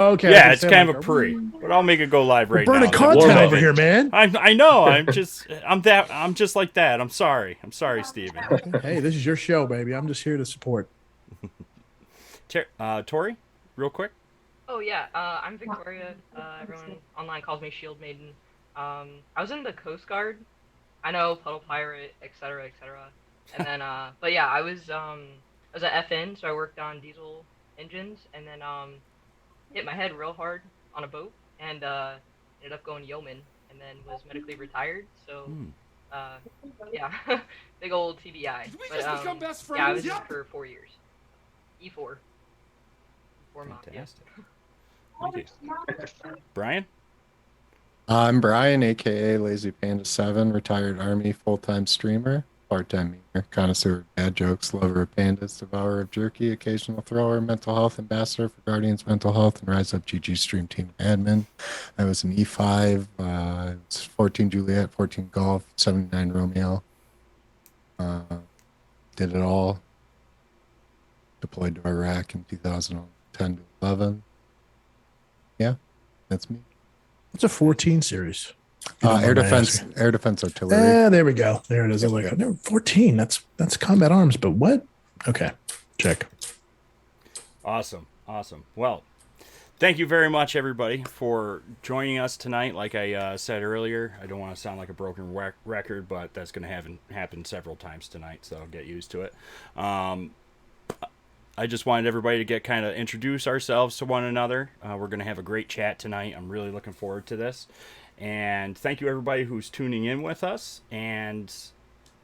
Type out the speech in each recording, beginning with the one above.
Okay, I was Yeah, gonna it's say, kind like, of a pre, but I'll make it go live we're right now. burning And then we'll content dive over in. here, man. I know. I'm just like that. I'm sorry. I'm sorry, Steven. Okay. Hey, this is your show, baby. I'm just here to support. Tori, real quick. Oh yeah, I'm Victoria. Everyone online calls me Shield Maiden. I was in the Coast Guard. I know Puddle Pirate, etc., etc. And then, but yeah, I was at FN, so I worked on diesel engines, and then hit my head real hard on a boat, and ended up going yeoman, and then was medically retired. So, Hmm, uh, yeah, big old TBI. Did we But just become best yeah, I friends? was in Yep. for 4 years. E4, E4 Mafia. fantastic. Thank you, Brian. I'm Brian, aka Lazy Panda 7, retired Army full-time streamer, part-time memer, connoisseur of bad jokes, lover of pandas, devourer of jerky, occasional thrower, mental health ambassador for Guardians Mental Health, and Rise Up GG Stream Team admin. I was an E5, it's 14 Juliet, 14 Golf, 79 Romeo. Uh, did it all. Deployed to Iraq in 2010 to 11. Yeah, that's me. It's a 14 series. If you don't Air mind my defense, asking. air defense artillery. There we go. There it is. I'm like, no, 14. That's combat arms, but what? Okay, check. Awesome. Well, thank you very much, everybody, for joining us tonight. Like I said earlier, I don't want to sound like a broken record, but that's going to happen several times tonight, so get used to it. I just wanted everybody to get kind of introduce ourselves to one another. We're going to have a great chat tonight. I'm really looking forward to this. And thank you, everybody who's tuning in with us. And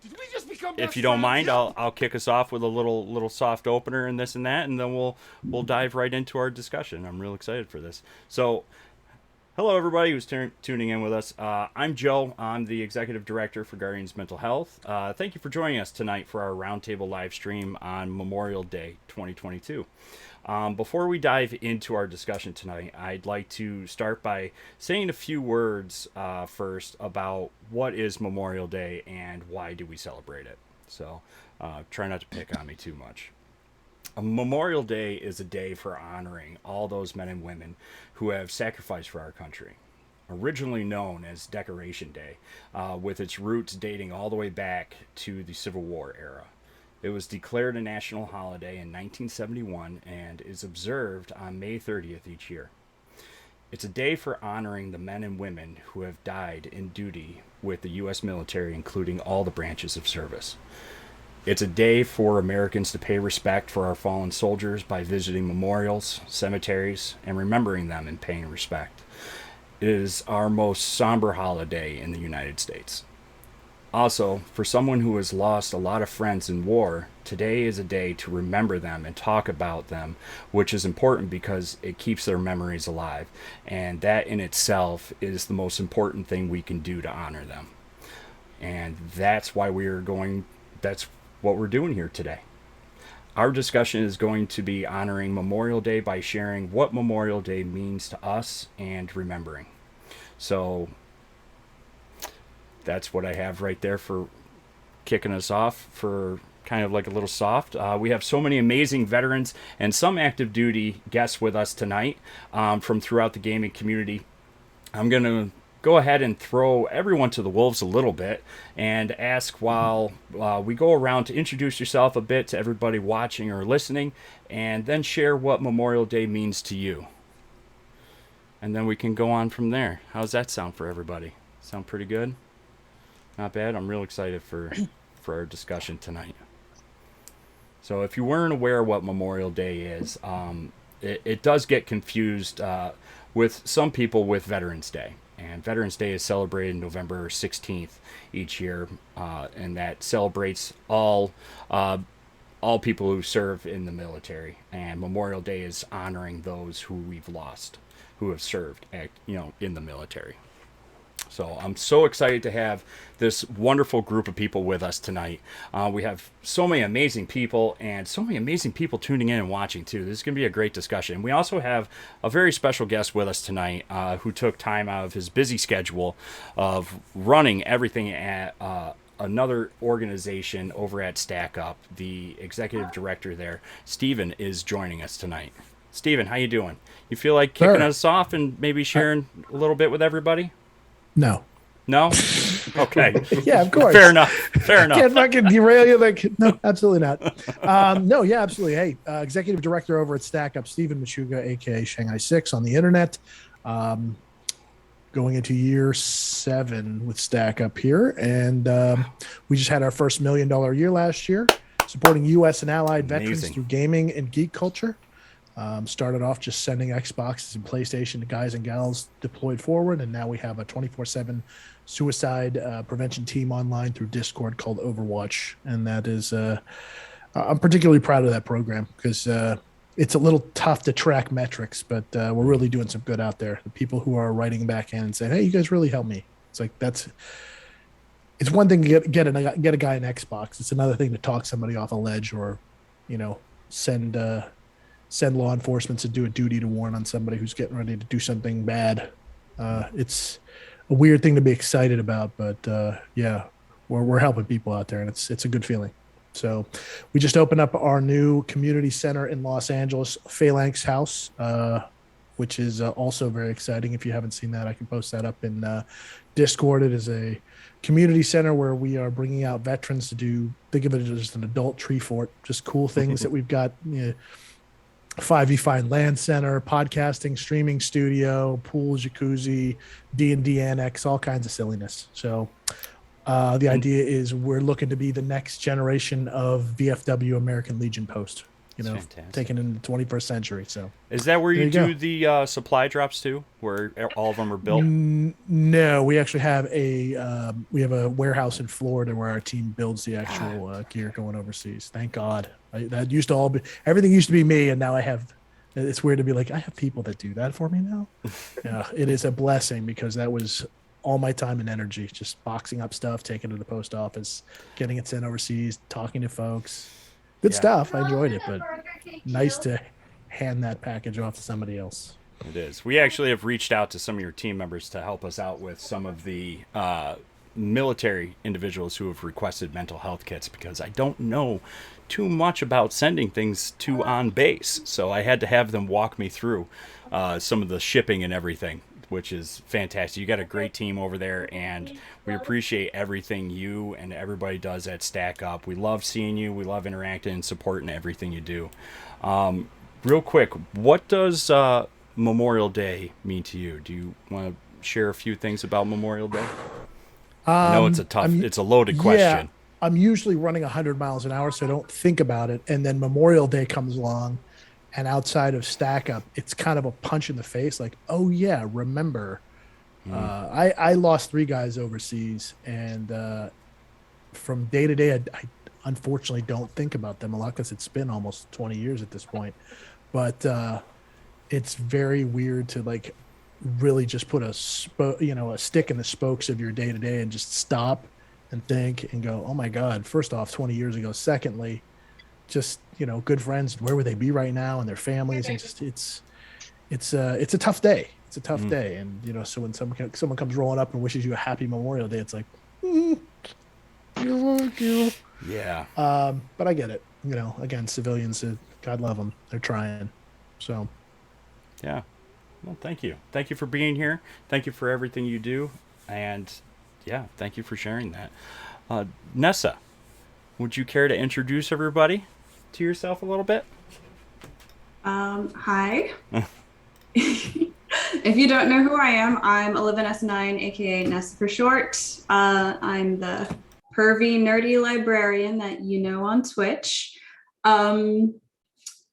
Did we just become if best you don't friends? mind, Yep. I'll kick us off with a little soft opener and this and that, and then we'll dive right into our discussion. I'm real excited for this. So, hello everybody who's tuning in with us. I'm Joe. I'm the executive director for Guardians Mental Health. Thank you for joining us tonight for our roundtable live stream on Memorial Day 2022. Before we dive into our discussion tonight, I'd like to start by saying a few words first about what is Memorial Day and why do we celebrate it. So try not to pick on me too much. Memorial Day is a day for honoring all those men and women who have sacrificed for our country. Originally known as Decoration Day, with its roots dating all the way back to the Civil War era. It was declared a national holiday in 1971 and is observed on May 30th each year. It's a day for honoring the men and women who have died in duty with the U.S. military, including all the branches of service. It's a day for Americans to pay respect for our fallen soldiers by visiting memorials, cemeteries, and remembering them and paying respect. It is our most somber holiday in the United States. Also, for someone who has lost a lot of friends in war, today is a day to remember them and talk about them, which is important because it keeps their memories alive. And that in itself is the most important thing we can do to honor them. And that's what we're doing here today. Our discussion is going to be honoring Memorial Day by sharing what Memorial Day means to us and remembering. So that's what I have right there for kicking us off for kind of like a little soft. We have so many amazing veterans and some active duty guests with us tonight from throughout the gaming community. I'm going to go ahead and throw everyone to the wolves a little bit and ask while we go around to introduce yourself a bit to everybody watching or listening, and then share what Memorial Day means to you. And then we can go on from there. How's that sound for everybody? Sound pretty good? Not bad. I'm real excited for our discussion tonight. So if you weren't aware what Memorial Day is, it does get confused with some people with Veterans Day. And Veterans Day is celebrated November 16th each year, and that celebrates all people who serve in the military. And Memorial Day is honoring those who we've lost, who have served in the military. So I'm so excited to have this wonderful group of people with us tonight. We have so many amazing people and so many amazing people tuning in and watching too. This is going to be a great discussion. We also have a very special guest with us tonight who took time out of his busy schedule of running everything at another organization over at Stack Up. The executive director there, Steven, is joining us tonight. Steven, how you doing? You feel like kicking Sure. us off and maybe sharing a little bit with everybody? No. No? Okay. Yeah, of course. Fair enough. Fair enough. Can't fucking derail you. Like, no, absolutely not. No, yeah, absolutely. Hey, executive director over at Stack Up, Stephen Machuga, aka Shanghai Six on the internet. Going into year 7 with Stack Up here, and we just had our first $1 million year last year, supporting U.S. and allied veterans Amazing. through gaming and geek culture. Started off just sending Xboxes and PlayStation to guys and gals deployed forward, and now we have a 24/7 suicide prevention team online through Discord called Overwatch, and that is I'm particularly proud of that program because it's a little tough to track metrics, but we're really doing some good out there. The people who are writing back in and saying, "Hey, you guys really helped me." It's like it's one thing to get a guy an Xbox. It's another thing to talk somebody off a ledge or, send law enforcement to do a duty to warn on somebody who's getting ready to do something bad. It's a weird thing to be excited about, but yeah, we're helping people out there, and it's a good feeling. So we just opened up our new community center in Los Angeles, Phalanx House, which is also very exciting. If you haven't seen that, I can post that up in Discord. It is a community center where we are bringing out veterans to think of it as an adult tree fort, just cool things that we've got. 5v5 land center, podcasting, streaming studio, pool, jacuzzi, D&D annex, all kinds of silliness. So the idea is we're looking to be the next generation of VFW American Legion Post, That's fantastic. taken in the 21st century. So Is that where There you you do go. the supply drops too, where all of them are built? No, we actually have a warehouse in Florida where our team builds the actual gear going overseas. Thank God. That used to all be, everything used to be me, and now I have. It's weird to be like, I have people that do that for me now. Yeah, it is a blessing because that was all my time and energy, just boxing up stuff, taking it to the post office, getting it sent overseas, talking to folks. Good Yeah. stuff. I enjoyed it, but nice to hand that package off to somebody else. It is. We actually have reached out to some of your team members to help us out with some of the military individuals who have requested mental health kits because I don't know too much about sending things to on base. So I had to have them walk me through some of the shipping and everything, which is fantastic. You got a great team over there, and we appreciate everything you and everybody does at Stack Up. We love seeing you. We love interacting and supporting everything you do. Real quick, what does Memorial Day mean to you? Do you want to share a few things about Memorial Day? I know it's it's a loaded question. Yeah, I'm usually running 100 miles an hour, so I don't think about it. And then Memorial Day comes along, and outside of Stack Up, it's kind of a punch in the face. Like, oh yeah, remember? I lost 3 guys overseas, and from day to day, I unfortunately don't think about them a lot because it's been almost 20 years at this point. But it's very weird to like really just put a stick in the spokes of your day to day and just stop and think and go, oh my God, first off, 20 years ago. Secondly, just, good friends, where would they be right now and their families? And just, it's a tough day. It's a tough day. And, so when someone comes rolling up and wishes you a happy Memorial Day, it's like, you. Yeah. But I get it. Again, civilians, God love them. They're trying. So, Yeah. Well, thank you. Thank you for being here. Thank you for everything you do. And yeah, thank you for sharing that. Nessa, would you care to introduce everybody to yourself a little bit? Hi. If you don't know who I am, I'm Olivia9, aka Nessa for short. I'm the pervy, nerdy librarian that you know on Twitch. For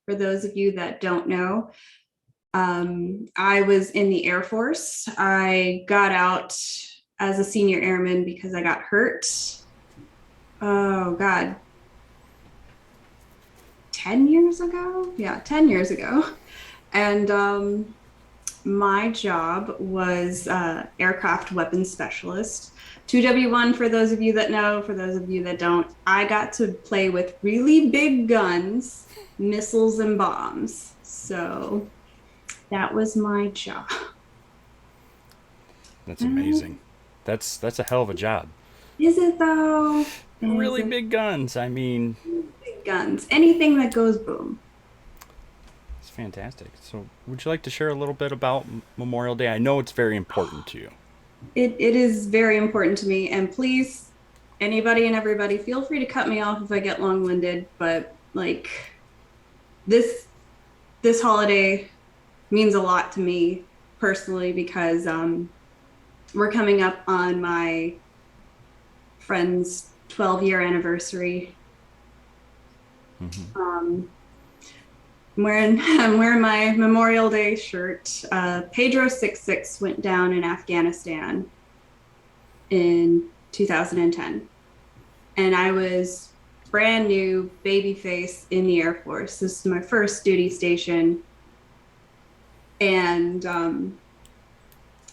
those of you that don't know, I was in the Air Force. I got out as a senior airman because I got hurt. Oh God. 10 years ago? Yeah, 10 years ago. And my job was aircraft weapons specialist. 2W1 for those of you that know, for those of you that don't. I got to play with really big guns, missiles and bombs. So that was my job. That's amazing. That's a hell of a job. Is it though? Really Is it? big guns. I mean, Big guns. Anything that goes boom. it's fantastic. So, would you like to share a little bit about Memorial Day? I know it's very important to you. It is very important to me, and please, anybody and everybody, feel free to cut me off if I get long-winded. But like this holiday means a lot to me personally because we're coming up on my friend's 12-year anniversary. I'm wearing my Memorial Day shirt. Pedro 66 went down in Afghanistan in 2010. And I was brand new baby face in the Air Force. This is my first duty station. And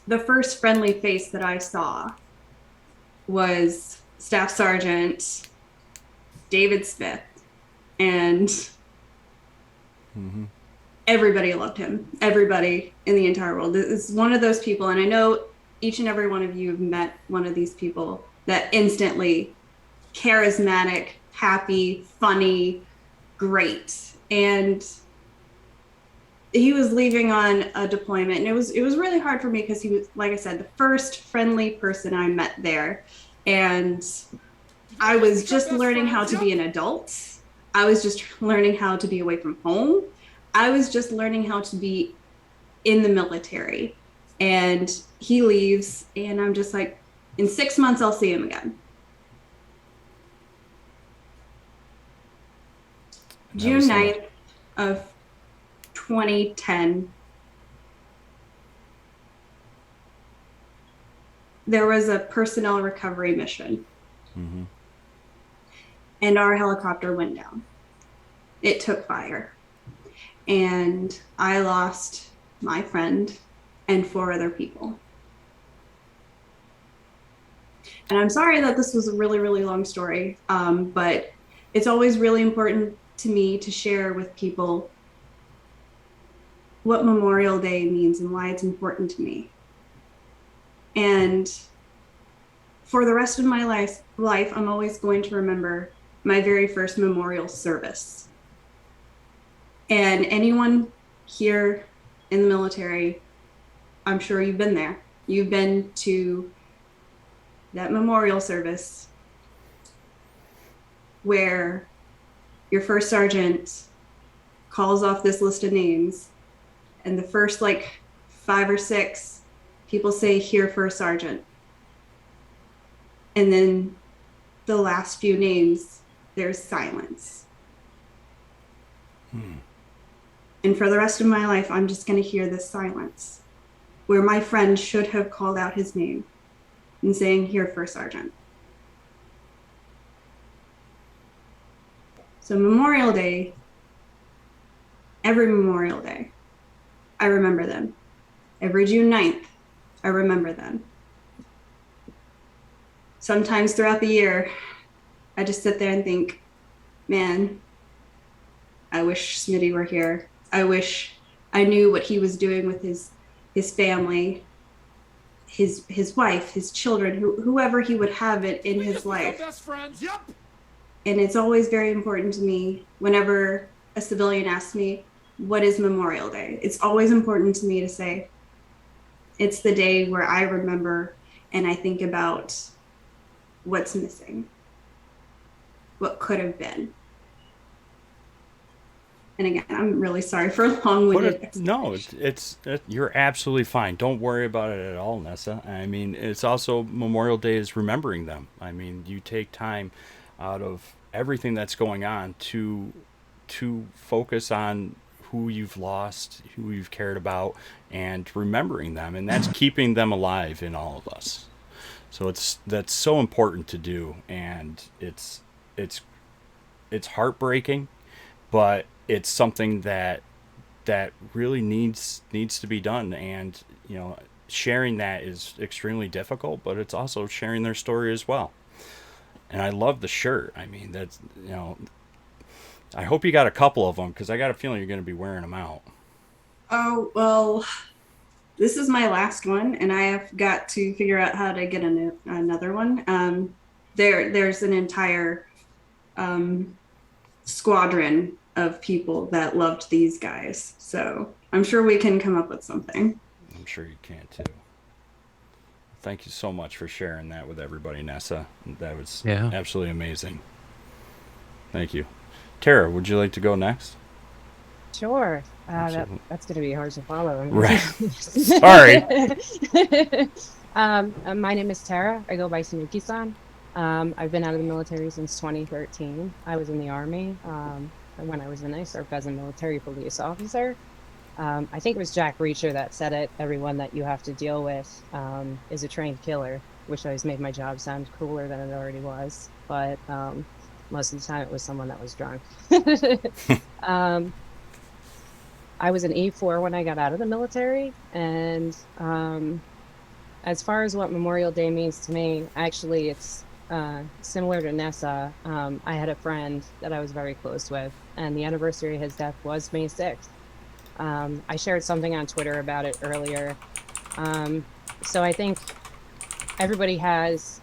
the first friendly face that I saw was Staff Sergeant David Smith. And everybody loved him. Everybody in the entire world. This is one of those people, and I know each and every one of you have met one of these people that instantly charismatic, happy, funny, great. And he was leaving on a deployment, and it was really hard for me because he was, like I said, the first friendly person I met there. And I was just learning how to be an adult. I was just learning how to be away from home. I was just learning how to be in the military. And he leaves, and I'm just like, in 6 months, I'll see him again. June 9th of 2010, there was a personnel recovery mission. And our helicopter went down. It took fire. And I lost my friend and 4 other people. And I'm sorry that this was a really, really long story, but it's always really important to me to share with people what Memorial Day means and why it's important to me. And for the rest of my life, I'm always going to remember my very first memorial service. And anyone here in the military, I'm sure you've been there. You've been to that memorial service where your first sergeant calls off this list of names, and the first 5 or 6 people say, "Here, first sergeant." And then the last few names, there's silence. And for the rest of my life, I'm just going to hear this silence where my friend should have called out his name and saying, "Here, first sergeant." So Memorial Day, every Memorial Day, I remember them. Every June 9th, I remember them. Sometimes throughout the year, I just sit there and think, man, I wish Smitty were here. I wish I knew what he was doing with his family, his wife, his children, whoever he would have it in his life. Best friends. Yep. And it's always very important to me whenever a civilian asks me, what is Memorial Day? It's always important to me to say, it's the day where I remember and I think about what's missing, what could have been. And again, I'm really sorry for a long-winded No, explanation. you're absolutely fine. Don't worry about it at all, Nessa. I mean, it's also Memorial Day is remembering them. I mean, you take time out of everything that's going on to focus on who you've lost, who you've cared about, and remembering them, and that's keeping them alive in all of us. So that's so important to do, and it's heartbreaking, but it's something that really needs to be done. And sharing that is extremely difficult, but it's also sharing their story as well. And I love the shirt. I mean, that's I hope you got a couple of them, because I got a feeling you're going to be wearing them out. Oh, well, this is my last one, and I have got to figure out how to get another one. There's an entire squadron of people that loved these guys. So I'm sure we can come up with something. I'm sure you can too. Thank you so much for sharing that with everybody, Nessa. That was Yeah. absolutely amazing. Thank you. Tara, would you like to go next? Sure. Absolutely. That's going to be hard to follow. Right. Sorry. My name is Tara. I go by Sanuki-san. I've been out of the military since 2013. I was in the Army. When I was in, I served as a military police officer. I think it was Jack Reacher that said it. Everyone that you have to deal with is a trained killer, which always made my job sound cooler than it already was. But most of the time, it was someone that was drunk. I was an E4 when I got out of the military, and as far as what Memorial Day means to me, actually, it's similar to Nessa. I had a friend that I was very close with, and the anniversary of his death was May 6th. I shared something on Twitter about it earlier. So I think everybody has,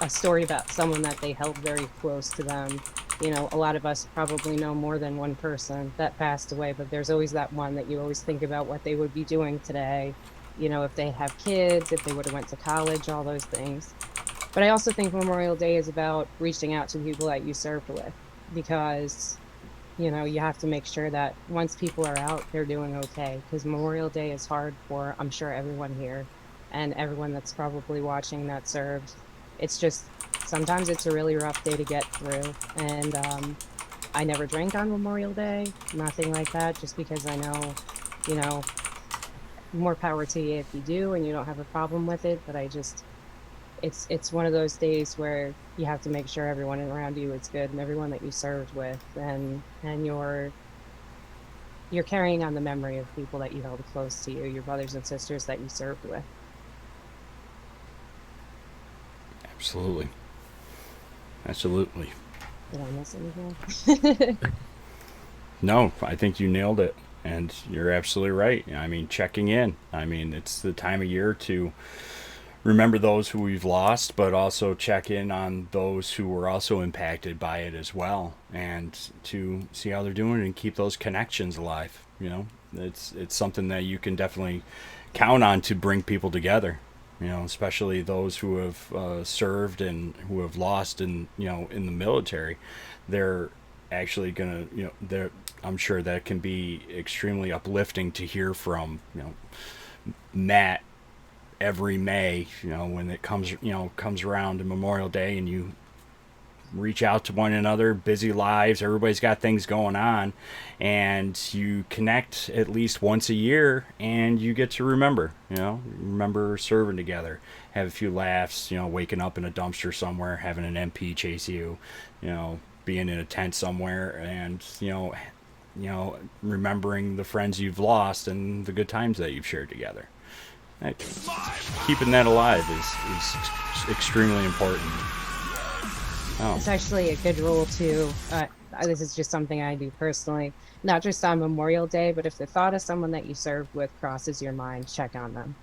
a story about someone that they held very close to them. A lot of us probably know more than one person that passed away, but there's always that one that you always think about what they would be doing today. If they have kids, if they would have went to college, all those things. But I also think Memorial Day is about reaching out to people that you served with, because, you have to make sure that once people are out, they're doing okay. Because Memorial Day is hard for, I'm sure, everyone here and everyone that's probably watching that served. It's just, sometimes it's a really rough day to get through. And I never drank on Memorial Day, nothing like that, just because I know, more power to you if you do and you don't have a problem with it. But it's one of those days where you have to make sure everyone around you is good and everyone that you served with, and you're carrying on the memory of people that you held close to you, your brothers and sisters that you served with. Absolutely. Absolutely. Did I miss anything? No, I think you nailed it. And you're absolutely right. I mean, checking in. I mean, it's the time of year to remember those who we've lost, but also check in on those who were also impacted by it as well, and to see how they're doing and keep those connections alive. It's something that you can definitely count on to bring people together. Especially those who have served and who have lost in the military. They're actually gonna, I'm sure that can be extremely uplifting to hear from, Matt every May, when it comes around to Memorial Day, and you reach out to one another, busy lives, everybody's got things going on, and you connect at least once a year, and you get to remember serving together, have a few laughs, waking up in a dumpster somewhere, having an MP chase you, being in a tent somewhere, and remembering the friends you've lost and the good times that you've shared together. Keeping that alive is extremely important. Oh. It's actually a good rule too. This is just something I do personally, not just on Memorial Day, but if the thought of someone that you served with crosses your mind, check on them.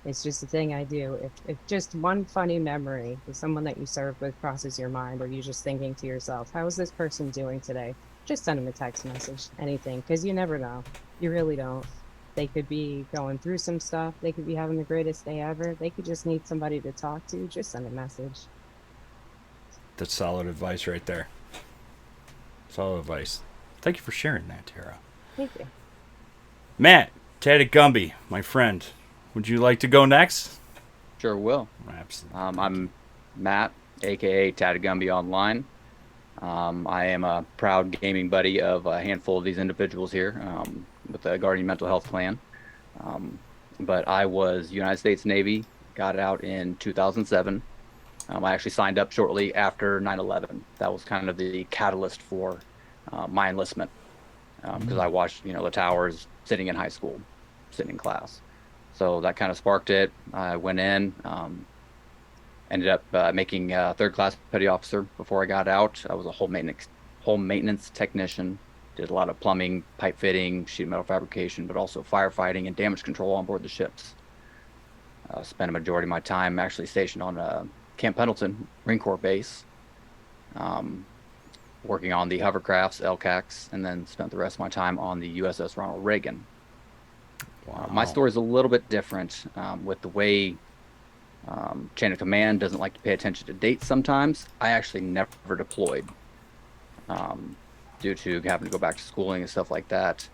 It's just a thing I do. If just one funny memory of someone that you served with crosses your mind, or you're just thinking to yourself, how is this person doing today? Just send them a text message, anything, because you never know. You really don't. They could be going through some stuff. They could be having the greatest day ever. They could just need somebody to talk to. Just send a message. That's solid advice right there. Solid advice. Thank you for sharing that, Tara. Thank you. Matt Tadagumby, my friend, would you like to go next? Sure will. Absolutely. I'm Matt, aka Tadagumby Online. I am a proud gaming buddy of a handful of these individuals here with the Guardian Mental Health Plan. But I was United States Navy, got out in 2007. I actually signed up shortly after 9/11. That was kind of the catalyst for my enlistment, because I watched, the towers sitting in high school, sitting in class. So that kind of sparked it. I went in, ended up making third class petty officer before I got out. I was a home maintenance technician. Did a lot of plumbing, pipe fitting, sheet metal fabrication, but also firefighting and damage control on board the ships. Spent a majority of my time actually stationed on Camp Pendleton Marine Corps base. working on the hovercrafts, LCACs, and then spent the rest of my time on the USS Ronald Reagan. My Wow. story is a little bit different with the way chain of command doesn't like to pay attention to dates sometimes. I actually never deployed due to having to go back to schooling and stuff like that.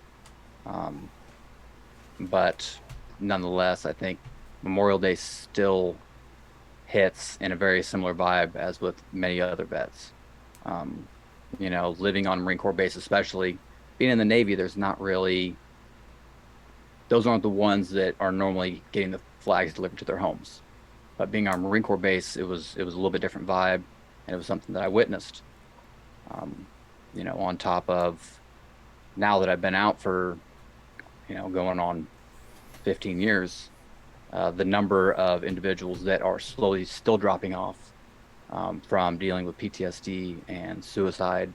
But nonetheless, I think Memorial Day still hits in a very similar vibe as with many other vets. You know, living on Marine Corps base, especially being in the Navy, there's not really, those aren't the ones that are normally getting the flags delivered to their homes. But being on Marine Corps base, it was a little bit different vibe, and it was something that I witnessed. You know, on top of now that I've been out for, you know, going on 15 years, the number of individuals that are slowly still dropping off from dealing with PTSD and suicide,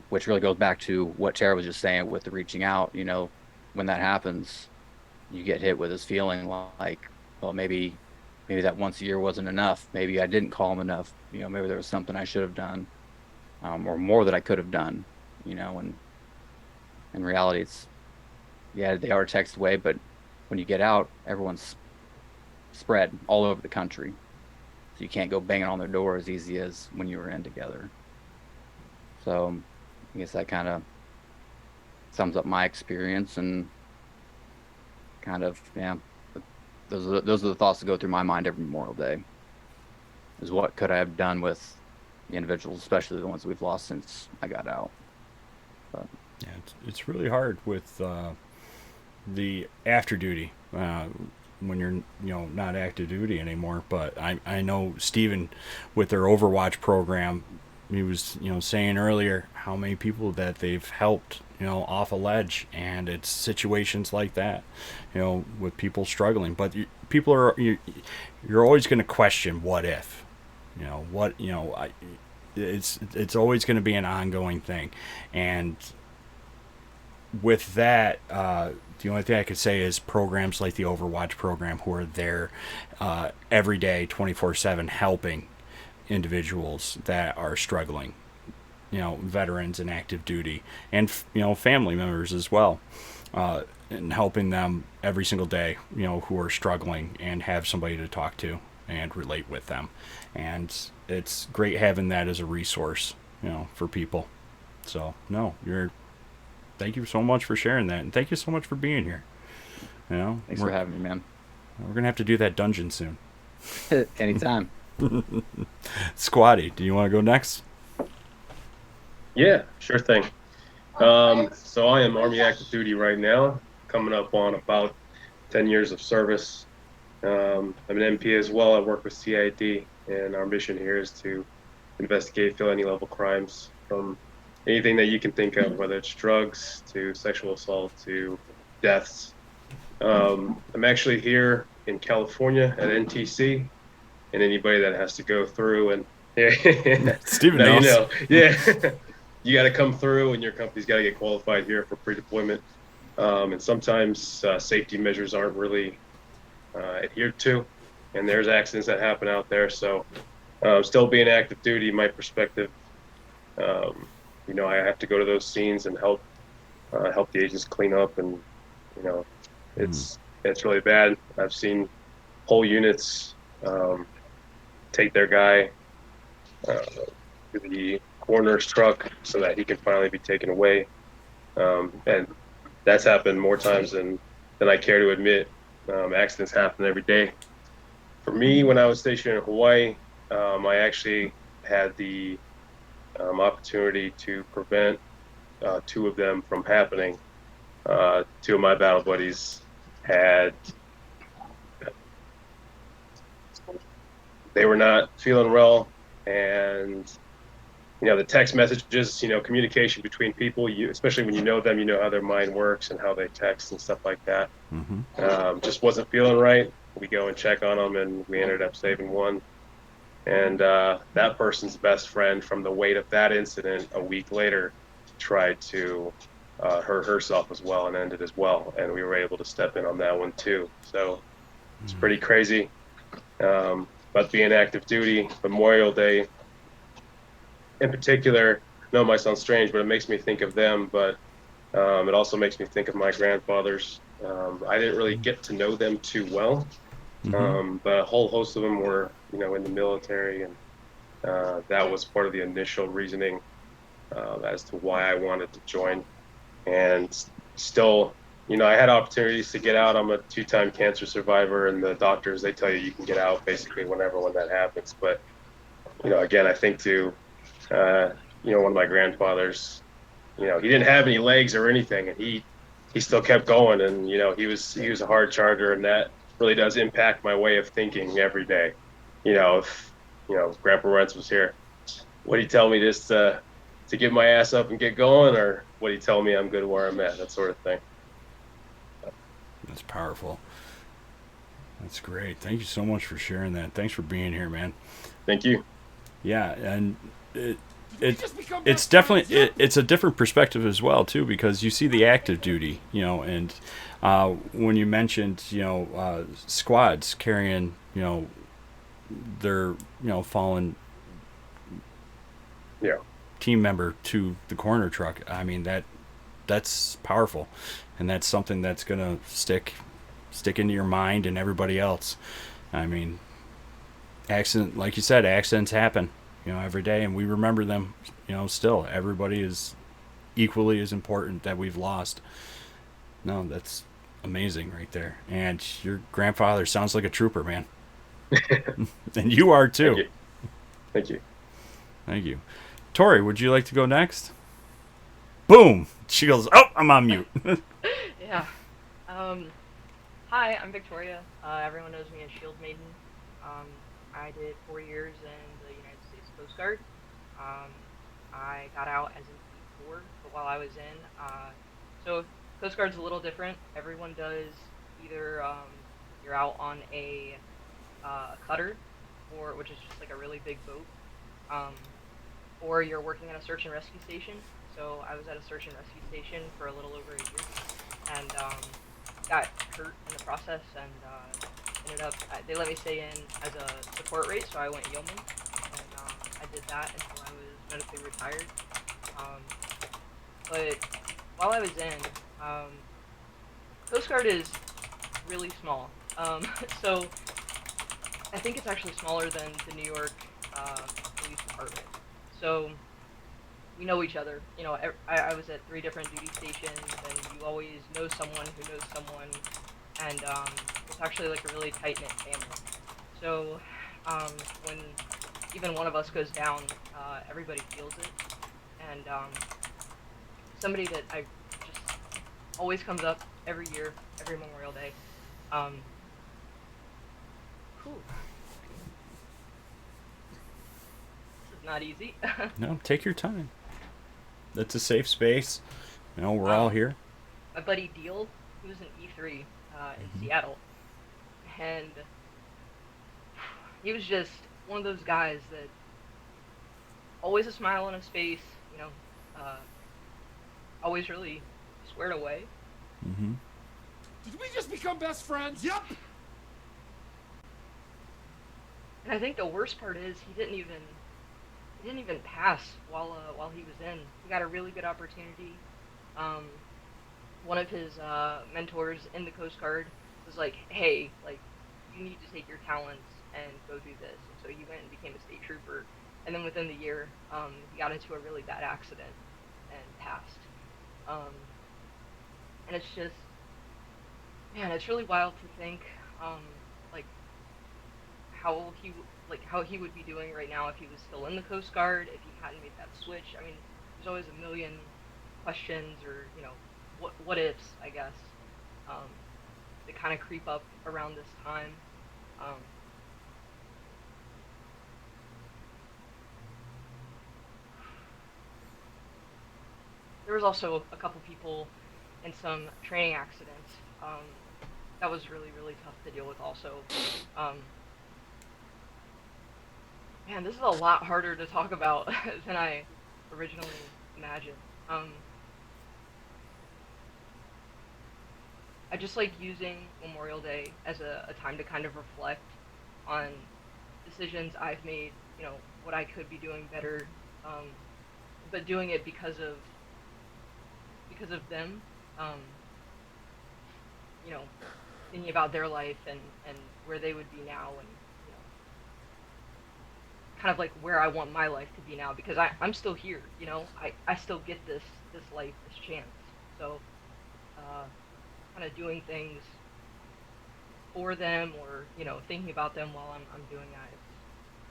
which really goes back to what Tara was just saying with the reaching out. You know, when that happens, you get hit with this feeling like, well, maybe that once a year wasn't enough. Maybe I didn't call them enough. You know, maybe there was something I should have done, or more that I could have done. You know, and in reality, it's, yeah, they are text away, but when you get out, everyone's spread all over the country. So you can't go banging on their door as easy as when you were in together. So I guess that kind of sums up my experience, and kind of, yeah, those are the thoughts that go through my mind every Memorial Day, is what could I have done with the individuals, especially the ones we've lost since I got out. But Yeah, it's really hard with the after duty when you're not active duty anymore. But I know Steven with their Overwatch program, he was saying earlier how many people that they've helped off a ledge, and it's situations like that with people struggling. But people are you're always going to question what if it's always going to be an ongoing thing. And with that, the only thing I could say is programs like the Overwatch program, who are there every day, 24/7, helping individuals that are struggling, veterans and active duty, and family members as well, and helping them every single day, who are struggling and have somebody to talk to and relate with them. And it's great having that as a resource, for people. So thank you so much for sharing that, and thank you so much for being here. thanks for having me, man. We're gonna have to do that dungeon soon. Anytime. Squatty, do you want to go next? Yeah, sure thing. So I am Army active duty right now, coming up on about 10 years of service. I'm an MP as well. I work with CID, and our mission here is to investigate felony level crimes, from anything that you can think of, whether it's drugs to sexual assault to deaths. I'm actually here in California at NTC, and anybody that has to go through and Steven now knows. yeah, you got to come through, and your company's got to get qualified here for pre-deployment. And sometimes safety measures aren't really adhered to, and there's accidents that happen out there. So still being active duty, my perspective, I have to go to those scenes and help the agents clean up, and it's really bad. I've seen whole units take their guy to the coroner's truck so that he can finally be taken away, and that's happened more times than I care to admit. Accidents happen every day. For me, when I was stationed in Hawaii, I actually had the opportunity to prevent 2 of them from happening. 2 of my battle buddies they were not feeling well, and the text messages, communication between people, especially when you know them, you know how their mind works and how they text and stuff like that. Just wasn't feeling right. We go and check on them, and we ended up saving one. And that person's best friend, from the weight of that incident a week later, tried to hurt herself as well and ended as well. And we were able to step in on that one too. So it's pretty crazy. But being active duty, Memorial Day, in particular, I know it might sound strange, but it makes me think of them. But it also makes me think of my grandfathers. I didn't really get to know them too well, but a whole host of them were, in the military, and that was part of the initial reasoning as to why I wanted to join. And still, I had opportunities to get out. I'm a 2-time cancer survivor, and the doctors, they tell you can get out basically when that happens. But, again, I think to, one of my grandfathers, he didn't have any legs or anything, and he still kept going. And, he was a hard charger, and that really does impact my way of thinking every day. If, Grandpa Rentz was here, would he tell me just to get my ass up and get going, or would he tell me I'm good where I'm at, that sort of thing? That's powerful. That's great. Thank you so much for sharing that. Thanks for being here, man. Thank you. Yeah, and it's definitely it's a different perspective as well too, because you see the active duty, and when you mentioned squads carrying their fallen team member to the coroner truck. I mean, that's powerful, and that's something that's gonna stick into your mind and everybody else. I mean, like you said, accidents happen, every day, and we remember them. Still, everybody is equally as important that we've lost. No, that's amazing right there. And your grandfather sounds like a trooper, man. And you are too. Thank you. Thank you. Tori, would you like to go next? Boom! She goes, oh, I'm on mute. Yeah. Hi, I'm Victoria. Everyone knows me as Shield Maiden. I did 4 years in the United States Coast Guard. I got out as an E4, but while I was in, so Coast Guard's a little different. Everyone does either you're out on a cutter, which is just like a really big boat, or you're working at a search and rescue station. So I was at a search and rescue station for a little over a year, and got hurt in the process, and ended up, they let me stay in as a support rate, so I went yeoman, and I did that until I was medically retired. But while I was in, Coast Guard is really small, so I think it's actually smaller than the New York Police Department. So we know each other. I was at 3 different duty stations, and you always know someone who knows someone, and it's actually like a really tight-knit family. So when even one of us goes down, everybody feels it. And somebody that I just always comes up every year, every Memorial Day. This is not easy. No, take your time. That's a safe space. We're all here. My buddy Deal, he was an E3 in Seattle, and he was just one of those guys that always a smile on his face, always really squared away. Mm-hmm. Did we just become best friends? Yep. And I think the worst part is he didn't even pass while he was in. He got a really good opportunity. One of his mentors in the Coast Guard was like, "Hey, like, you need to take your talents and go do this." And so he went and became a state trooper. And then within the year, he got into a really bad accident and passed. And it's just, man, it's really wild to think, like, how he would be doing right now if he was still in the Coast Guard, if he hadn't made that switch. I mean, there's always a million questions, or what ifs, I guess, that kind of creep up around this time. There was also a couple people in some training accidents. That was really, really tough to deal with also. Man, this is a lot harder to talk about than I originally imagined. I just like using Memorial Day as a time to kind of reflect on decisions I've made, what I could be doing better but doing it because of them. Um, you know, thinking about their life and where they would be now, and you know, kind of like where I want my life to be now, because I'm still here. You know, I still get this life, this chance. So, kind of doing things for them, or you know, thinking about them while I'm doing that.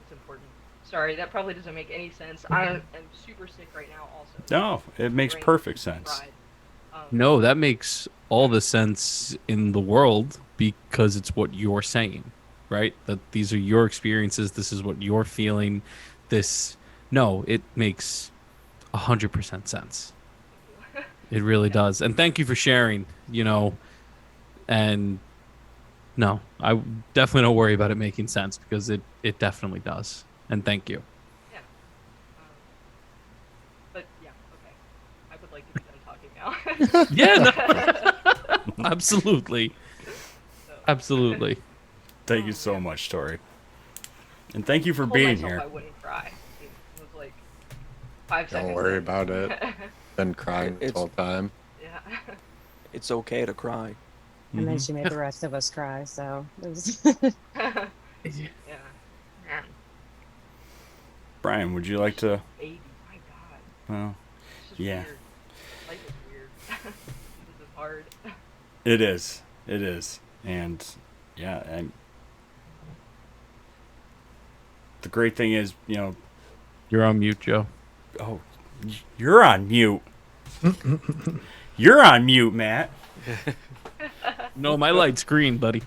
It's important. Sorry, that probably doesn't make any sense. I am super sick right now. Also. No, it makes Brain perfect sense. fried. No, that makes all the sense in the world because it's what you're saying, right? That these are your experiences. This is what you're feeling. No, it makes 100% sense. It really does. And thank you for sharing, and no, I definitely don't worry about it making sense because it definitely does. And thank you. Yeah. But yeah, okay. I would like to be done talking now. Yeah, no. Absolutely. So, Absolutely. Thank you so much, Tori. And thank you for told being myself here. I wouldn't cry. It was like 5 seconds. Don't worry in. about it. Been crying this whole time. Yeah. It's okay to cry. And then Mhm. she made the rest of us cry. So it was. Yeah. Man. Brian, would you like to? Baby, my God. Well, It's just yeah, weird. Life is weird. This is hard. it is. It is. And yeah, and the great thing is, You're on mute, Joe. oh, you're on mute. You're on mute, Matt. No, my light's green, buddy.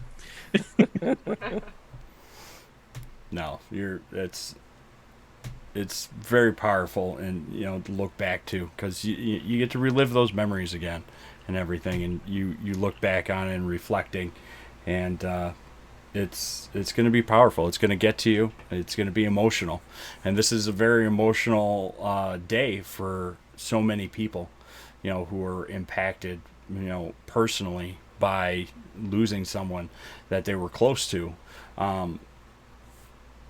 No, it's very powerful, and to look back to, because you get to relive those memories again and everything, and you look back on it and reflecting, and it's going to be powerful. It's going to get to you. It's going to be emotional, and this is a very emotional day for so many people, who are impacted, personally by losing someone that they were close to.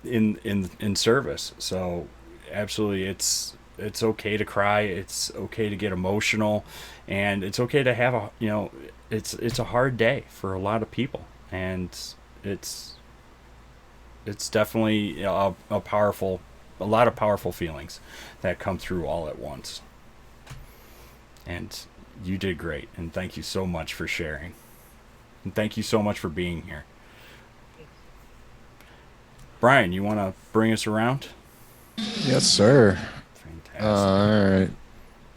In service. So absolutely, it's okay to cry, it's okay to get emotional, and it's okay to have it's a hard day for a lot of people, and it's definitely a lot of powerful feelings that come through all at once. And you did great, and thank you so much for sharing, and thank you so much for being here. Brian, you want to bring us around? Yes, sir. Fantastic. All right.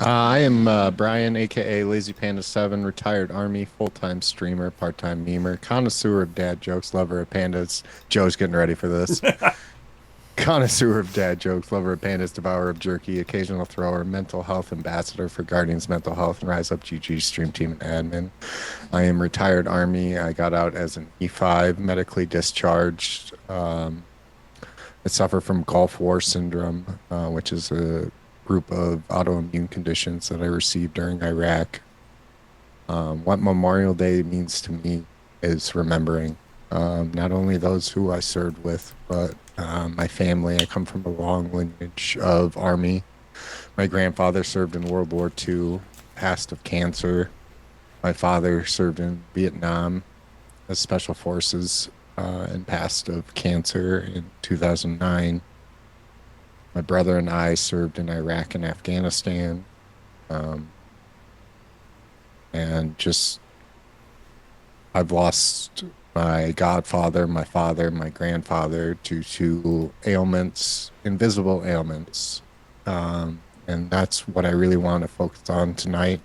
I am Brian, aka Lazy Panda 7, retired Army, full-time streamer, part-time memer, connoisseur of dad jokes, lover of pandas. Joe's getting ready for this. Connoisseur of dad jokes, lover of pandas, devourer of jerky, occasional thrower, mental health ambassador for Guardians Mental Health and Rise Up GG stream team and admin. I am retired Army. I got out as an E5, medically discharged. I suffer from Gulf War syndrome, which is a group of autoimmune conditions that I received during Iraq. What Memorial Day means to me is remembering not only those who I served with, but my family. I come from a long lineage of Army. My grandfather served in World War II, passed of cancer. My father served in Vietnam as Special Forces. And passed of cancer in 2009. My brother and I served in Iraq and Afghanistan. And just, I've lost my godfather, my father, my grandfather due to ailments, invisible ailments. And that's what I really want to focus on tonight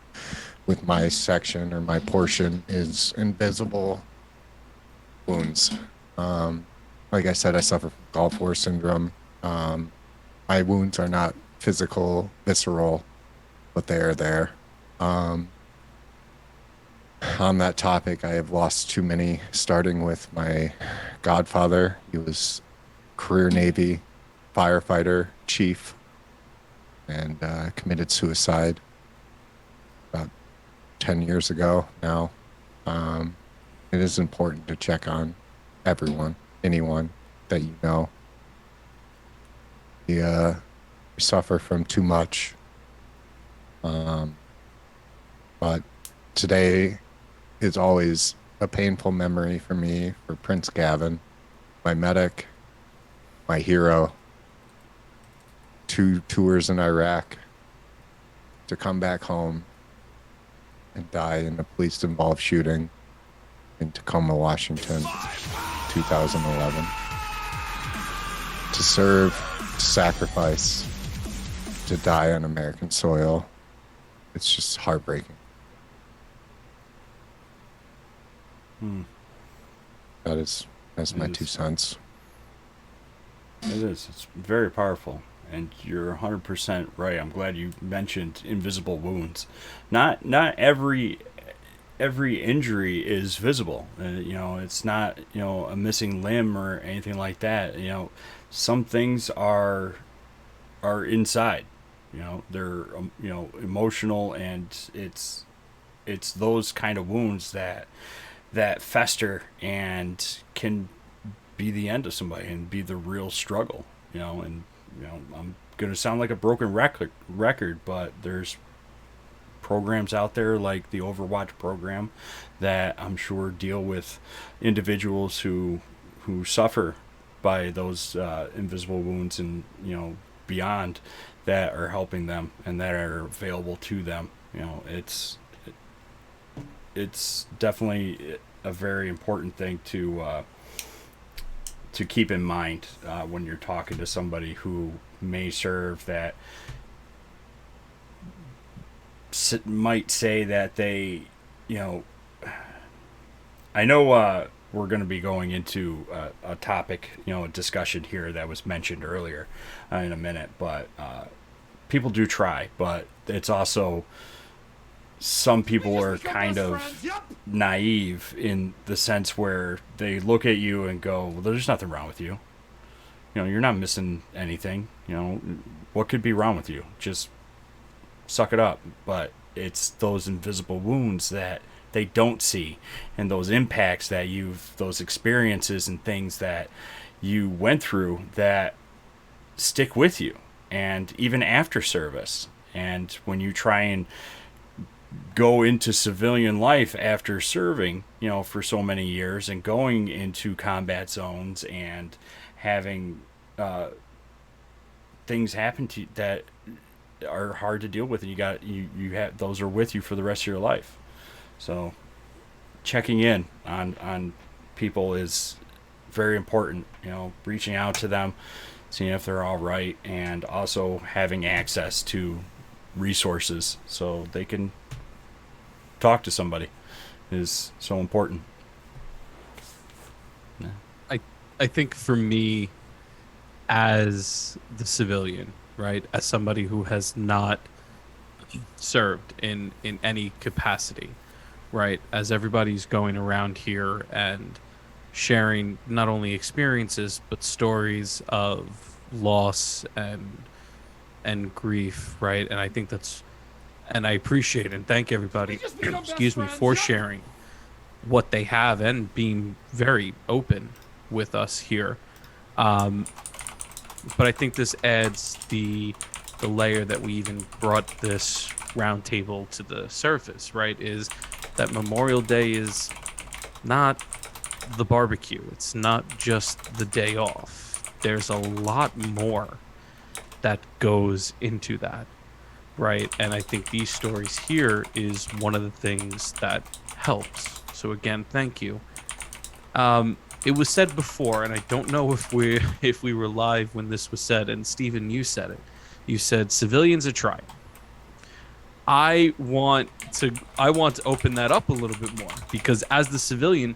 with my section, or my portion, is invisible wounds. Like I said, I suffer from Gulf War syndrome. My wounds are not physical, visceral, but they are there. On that topic, I have lost too many, starting with my godfather. He was career Navy firefighter, chief, and committed suicide about 10 years ago now. It is important to check on anyone that you know. The we suffer from too much. But today is always a painful memory for me, for Prince Gavin, my medic, my hero. 2 tours in Iraq, to come back home and die in a police-involved shooting in Tacoma, Washington, 2011. To serve, to sacrifice, to die on American soil. It's just heartbreaking. That's my 2 cents. It is. It's very powerful. And you're 100% right. I'm glad you mentioned invisible wounds. Not every injury is visible. You know, it's not, you know, a missing limb or anything like that. You know, some things are inside. You know, they're you know, emotional, and it's those kind of wounds that fester and can be the end of somebody and be the real struggle. You know, and you know, I'm gonna sound like a broken record, but there's programs out there like the Overwatch program that I'm sure deal with individuals who suffer by those invisible wounds and, you know, beyond, that are helping them and that are available to them. You know, it's definitely a very important thing to keep in mind when you're talking to somebody who may serve, that might say that they, you know, I know we're going to be going into a topic, you know, a discussion here that was mentioned earlier in a minute, but people do try, but it's also, some people are kind of naive in the sense where they look at you and go, well, there's nothing wrong with you. You know, you're not missing anything. You know, what could be wrong with you? Just suck it up. But it's those invisible wounds that they don't see, and those impacts that those experiences and things that you went through that stick with you, and even after service. And when you try and go into civilian life after serving, you know, for so many years, and going into combat zones and having things happen to you that are hard to deal with, and you have those are with you for the rest of your life. So checking in on people is very important, you know, reaching out to them, seeing if they're all right, and also having access to resources so they can talk to somebody is so important. Yeah. I think for me, as the civilian, right, as somebody who has not served in any capacity, right, as everybody's going around here and sharing not only experiences but stories of loss and grief, right, and I think that's, and I appreciate and thank everybody excuse me, for sharing what they have and being very open with us here. But I think this adds the layer that we even brought this roundtable to the surface, right? Is that Memorial Day is not the barbecue. It's not just the day off. There's a lot more that goes into that, right? And I think these stories here is one of the things that helps. So again, thank you. It was said before, and I don't know if we were live when this was said, and Stephen, you said it. You said civilians are trying. I want to open that up a little bit more, because as the civilian,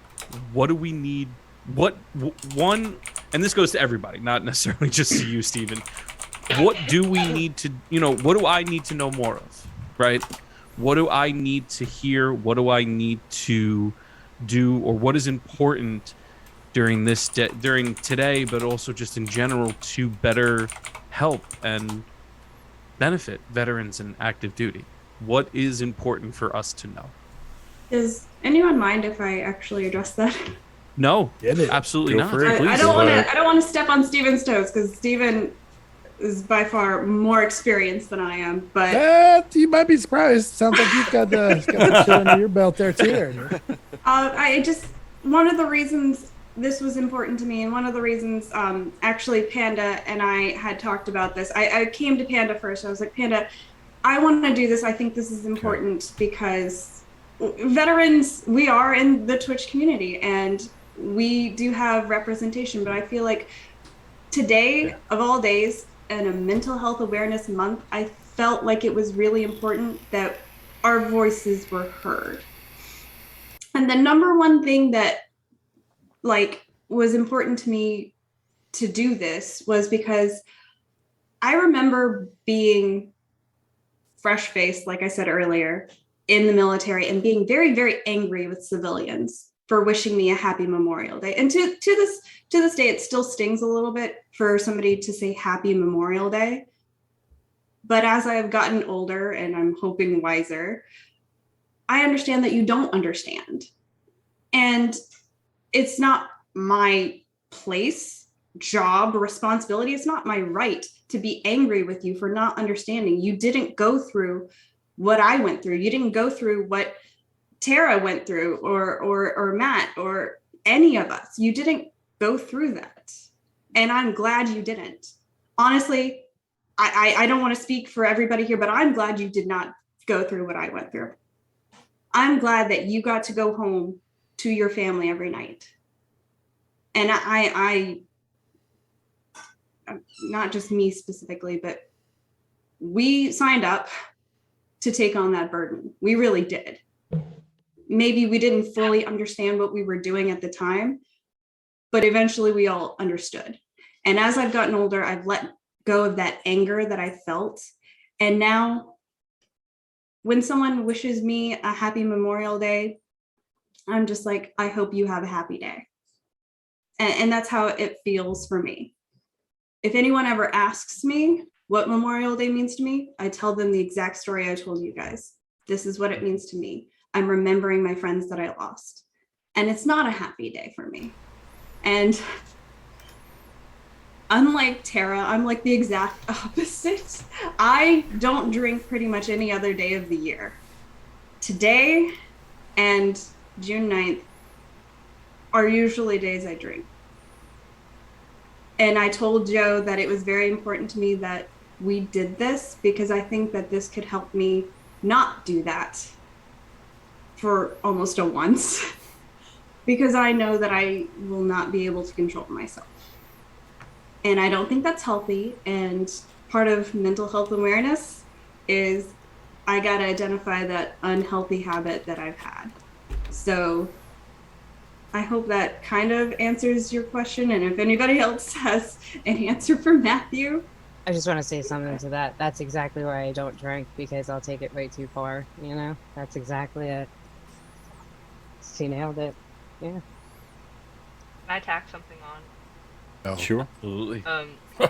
what do we need? One, and this goes to everybody, not necessarily just to you, Stephen. What do we need to, what do I need to know more of, right? What do I need to hear? What do I need to do, or what is important during during today, but also just in general, to better help and benefit veterans in active duty? What is important for us to know? Does anyone mind if I actually address that? No, absolutely not. I don't want to step on Steven's toes, because Steven is by far more experienced than I am, but You might be surprised. Sounds like you've got some shit under your belt there too. Aaron. one of the reasons this was important to me, and one of the reasons actually Panda and I had talked about this. I came to Panda first. I was like, Panda, I want to do this. I think this is important because veterans, we are in the Twitch community and we do have representation, but I feel like today of all days and a mental health awareness month, I felt like it was really important that our voices were heard. And the number one thing that was important to me to do this was because I remember being fresh-faced, like I said earlier, in the military and being very, very angry with civilians for wishing me a happy Memorial Day. And to this day, it still stings a little bit for somebody to say happy Memorial Day. But as I've gotten older and I'm hoping wiser, I understand that you don't understand. And it's not my place, job, responsibility. It's not my right to be angry with you for not understanding. You didn't go through what I went through. You didn't go through what Tara went through or Matt or any of us. You didn't go through that. And I'm glad you didn't. Honestly, I don't want to speak for everybody here, but I'm glad you did not go through what I went through. I'm glad that you got to go home to your family every night. And I not just me specifically, but we signed up to take on that burden. We really did. Maybe we didn't fully understand what we were doing at the time, but eventually we all understood. And as I've gotten older, I've let go of that anger that I felt. And now when someone wishes me a happy Memorial Day, I'm just like, I hope you have a happy day. And that's how it feels for me. If anyone ever asks me what Memorial Day means to me, I tell them the exact story I told you guys. This is what it means to me. I'm remembering my friends that I lost. And it's not a happy day for me. And unlike Tara, I'm like the exact opposite. I don't drink pretty much any other day of the year. Today and June 9th are usually days I drink. And I told Joe that it was very important to me that we did this because I think that this could help me not do that for almost a once because I know that I will not be able to control myself. And I don't think that's healthy. And part of mental health awareness is I got to identify that unhealthy habit that I've had. So I hope that kind of answers your question. And if anybody else has an answer for Matthew. I just want to say something to that. That's exactly why I don't drink, because I'll take it way too far. You know, that's exactly it. She nailed it. Yeah. Can I tack something on? No. Sure. Absolutely.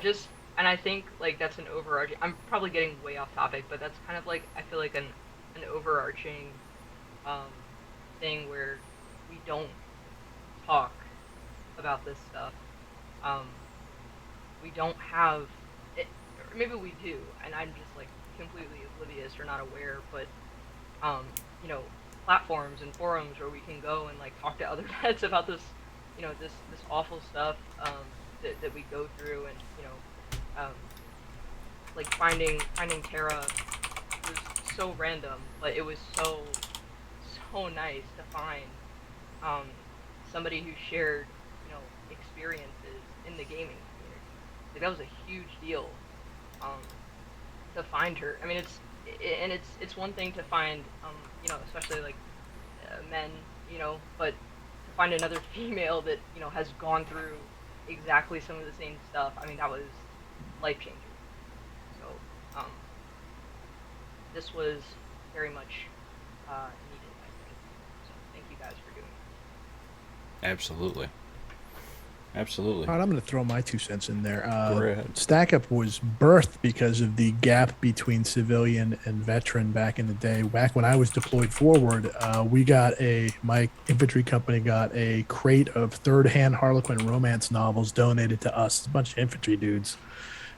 Just, and I think like that's an overarching. I'm probably getting way off topic, but that's kind of like I feel like an overarching thing where we don't talk about this stuff. We don't have it, or maybe we do, and I'm just like completely oblivious or not aware. But you know, platforms and forums where we can go and like talk to other vets about this, you know, this awful stuff that we go through, and you know, like finding Tara was so random, but it was so nice to find somebody who shared, you know, experiences in the gaming community. Like that was a huge deal to find her. I mean, it's one thing to find you know, especially like men, you know, but to find another female that, you know, has gone through exactly some of the same stuff, I mean, that was life changing. So this was very much needed, I think. So thank you guys for doing that. Absolutely. Absolutely. All right, I'm going to throw my 2 cents in there. Go ahead. Stack Up was birthed because of the gap between civilian and veteran back in the day. Back when I was deployed forward, my infantry company got a crate of third-hand Harlequin romance novels donated to us, a bunch of infantry dudes.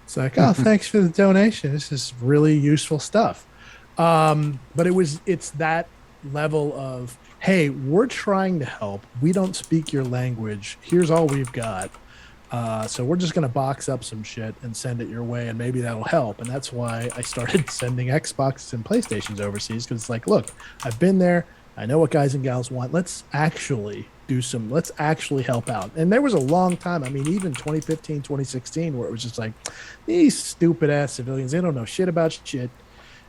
It's like, oh, thanks for the donation. This is really useful stuff. But it's that level of, hey, we're trying to help. We don't speak your language. Here's all we've got. So we're just going to box up some shit and send it your way, and maybe that'll help. And that's why I started sending Xboxes and PlayStations overseas, because it's like, look, I've been there. I know what guys and gals want. Let's actually help out. And there was a long time, I mean, even 2015, 2016, where it was just like, these stupid ass civilians, they don't know shit about shit.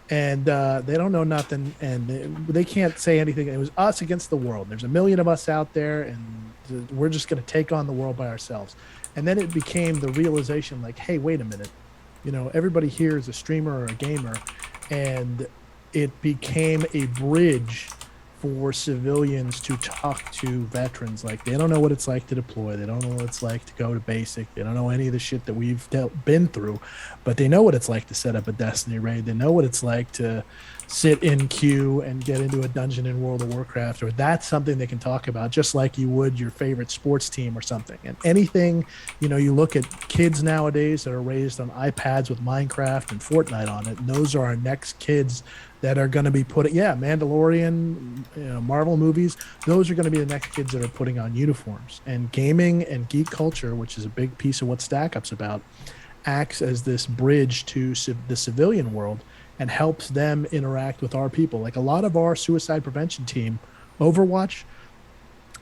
And they don't know nothing, and they can't say anything. It was us against the world. There's a million of us out there, and we're just going to take on the world by ourselves. And then it became the realization, like, hey, wait a minute, everybody here is a streamer or a gamer, and it became a bridge for civilians to talk to veterans. Like, they don't know what it's like to deploy. They don't know what it's like to go to basic. They don't know any of the shit that we've been through, but they know what it's like to set up a Destiny raid. They know what it's like to sit in queue and get into a dungeon in World of Warcraft, or that's something they can talk about, just like you would your favorite sports team or something. And anything, you look at kids nowadays that are raised on iPads with Minecraft and Fortnite on it, and those are our next kids that are going to be Mandalorian, Marvel movies. Those are going to be the next kids that are putting on uniforms. And gaming and geek culture, which is a big piece of what Stack Up's about, acts as this bridge to the civilian world and helps them interact with our people. Like, a lot of our suicide prevention team, Overwatch,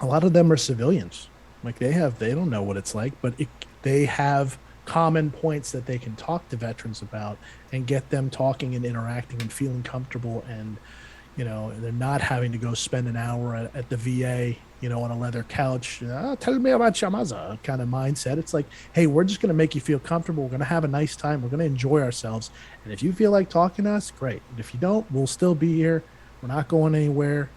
a lot of them are civilians. Like, they don't know what it's like, but they have common points that they can talk to veterans about and get them talking and interacting and feeling comfortable, and they're not having to go spend an hour at the VA on a leather couch, tell me about your mother kind of mindset. It's like, hey, we're just going to make you feel comfortable. We're going to have a nice time. We're going to enjoy ourselves, and if you feel like talking to us, great. And if you don't, we'll still be here. We're not going anywhere.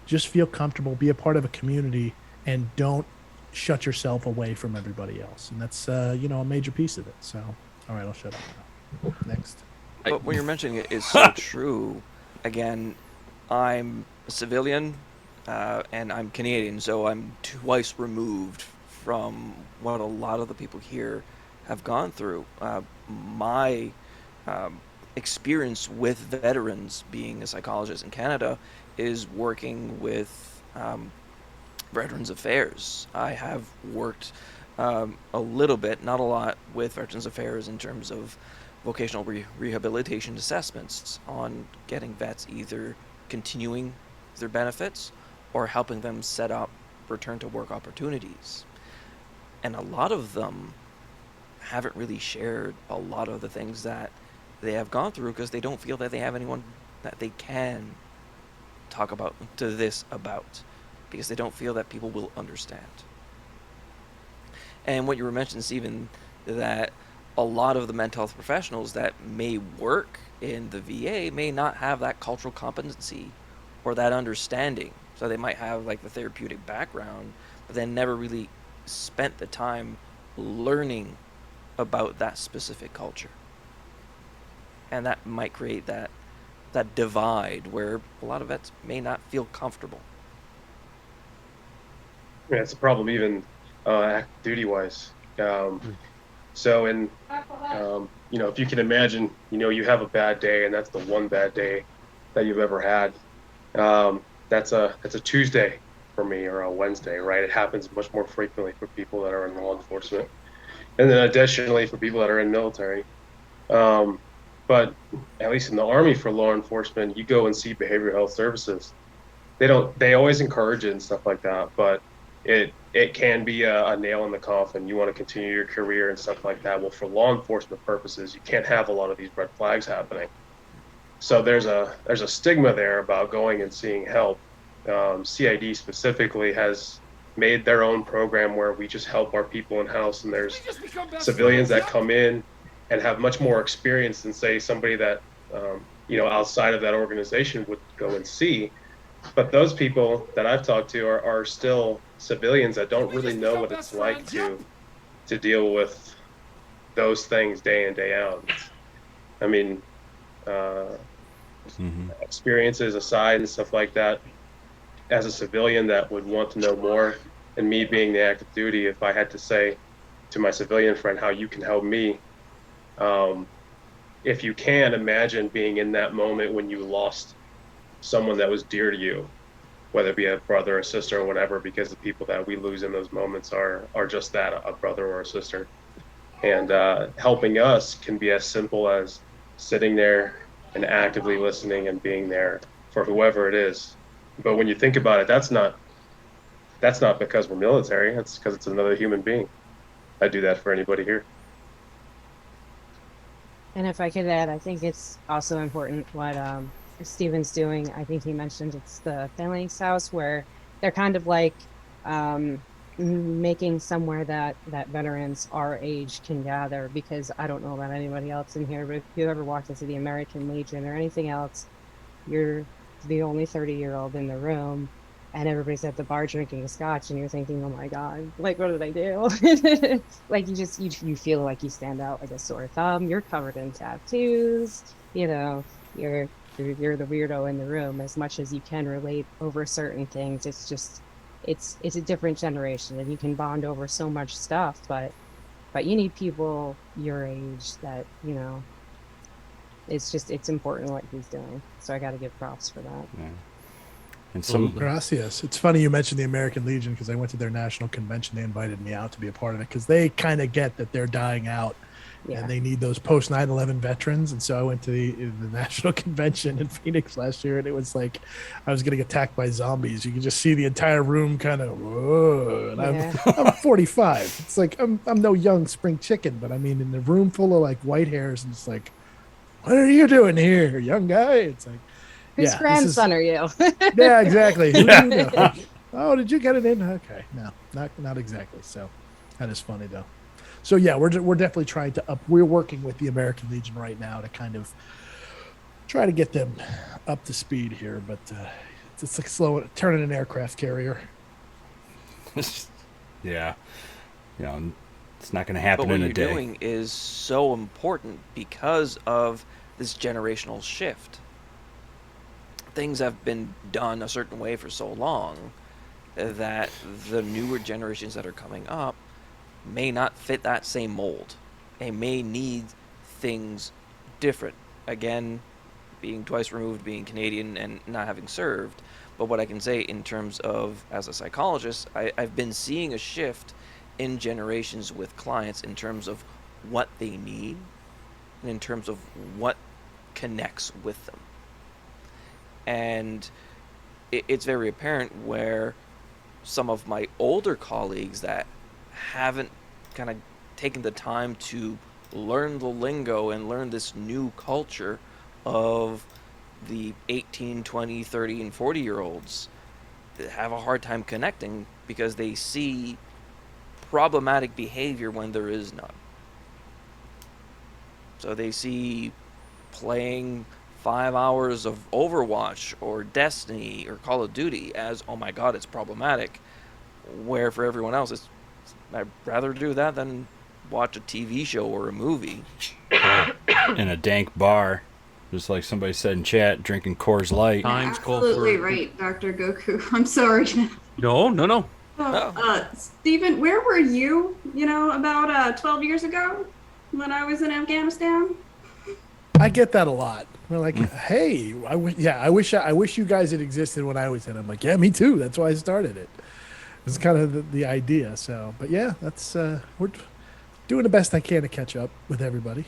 Just feel comfortable, be a part of a community, and don't shut yourself away from everybody else. And that's a major piece of it. So, all right, I'll shut up now. Next. But when you're mentioning it, it's so true. Again, I'm a civilian, and I'm Canadian, so I'm twice removed from what a lot of the people here have gone through. My experience with veterans, being a psychologist in Canada, is working with Veterans Affairs. I have worked a little bit, not a lot, with Veterans Affairs in terms of vocational rehabilitation assessments on getting vets either continuing their benefits or helping them set up return to work opportunities. And a lot of them haven't really shared a lot of the things that they have gone through because they don't feel that they have anyone that they can talk about because they don't feel that people will understand. And what you were mentioning, Stephen, that a lot of the mental health professionals that may work in the VA may not have that cultural competency or that understanding. So they might have like the therapeutic background, but then never really spent the time learning about that specific culture. And that might create that divide where a lot of vets may not feel comfortable. Yeah, it's a problem even active duty wise. So if you can imagine, you have a bad day and that's the one bad day that you've ever had. That's a Tuesday for me, or a Wednesday, right? It happens much more frequently for people that are in law enforcement, and then additionally for people that are in military. But at least in the Army, for law enforcement, you go and see behavioral health services. They always encourage it and stuff like that, but it can be a nail in the coffin. You want to continue your career and stuff like that. Well, for law enforcement purposes, you can't have a lot of these red flags happening. So there's a stigma there about going and seeing help. CID specifically has made their own program where we just help our people in-house, and there's civilians that come in and have much more experience than, say, somebody that outside of that organization would go and see. But those people that I've talked to are still civilians that don't really know what it's like to deal with those things day in, day out. I mean, experiences aside and stuff like that, as a civilian that would want to know more, and me being the active duty, if I had to say to my civilian friend how you can help me, If you can imagine being in that moment when you lost someone that was dear to you, whether it be a brother or sister or whatever, because the people that we lose in those moments are just that, a brother or a sister. And helping us can be as simple as sitting there and actively listening and being there for whoever it is. But when you think about it, that's not because we're military. That's because it's another human being. I do that for anybody here. And if I could add, I think it's also important what Steven's doing. I think he mentioned it's the Phalanx House, where they're kind of like making somewhere that veterans our age can gather, because I don't know about anybody else in here, but if you ever walked into the American Legion or anything else, you're the only 30-year-old in the room, and everybody's at the bar drinking scotch, and you're thinking, oh my God, like, what did I do? Like, you feel like you stand out like a sore thumb. You're covered in tattoos, you know, you're the weirdo in the room. As much as you can relate over certain things, it's just, it's a different generation, and you can bond over so much stuff, but you need people your age that, you know, it's important what he's doing. So I got to give props for that. Yeah. And some Gracias. It's funny you mentioned the American Legion, because I went to their national convention. They invited me out to be a part of it, because they kind of get that they're dying out, and they need those post 9/11 veterans. And so I went to the national convention in Phoenix last year, and it was like I was getting attacked by zombies. You could just see the entire room kind of whoa. And I'm 45. It's like I'm no young spring chicken, but I mean, in the room full of like white hairs, and it's like, what are you doing here, young guy? It's like, Whose grandson are you? Yeah, exactly. Who do you know? Oh, did you get it in? Okay, no, not exactly. So that is funny though. So yeah, we're definitely trying to up. We're working with the American Legion right now to kind of try to get them up to speed here, but it's like turning an aircraft carrier. Yeah, you know, it's not going to happen But what in a you're day. doing is so important because of this generational shift. Things have been done a certain way for so long that the newer generations that are coming up may not fit that same mold. They may need things different. Again, being twice removed, being Canadian, and not having served. But what I can say in terms of, as a psychologist, I've been seeing a shift in generations with clients in terms of what they need and in terms of what connects with them. And it's very apparent where some of my older colleagues that haven't kind of taken the time to learn the lingo and learn this new culture of the 18, 20, 30, and 40-year-olds have a hard time connecting because they see problematic behavior when there is none. So they see playing 5 hours of Overwatch or Destiny or Call of Duty as, oh my God, it's problematic. Where for everyone else, I'd rather do that than watch a TV show or a movie. In a dank bar, just like somebody said in chat, drinking Coors Light. Times call Absolutely for right, Dr. Goku. I'm sorry. no. Stephen, where were you, about 12 years ago when I was in Afghanistan? I get that a lot. We're like, hey, I wish you guys had existed when I was in. I'm like, yeah, me too. That's why I started it. It's kind of the idea. So, but yeah, that's we're doing the best I can to catch up with everybody.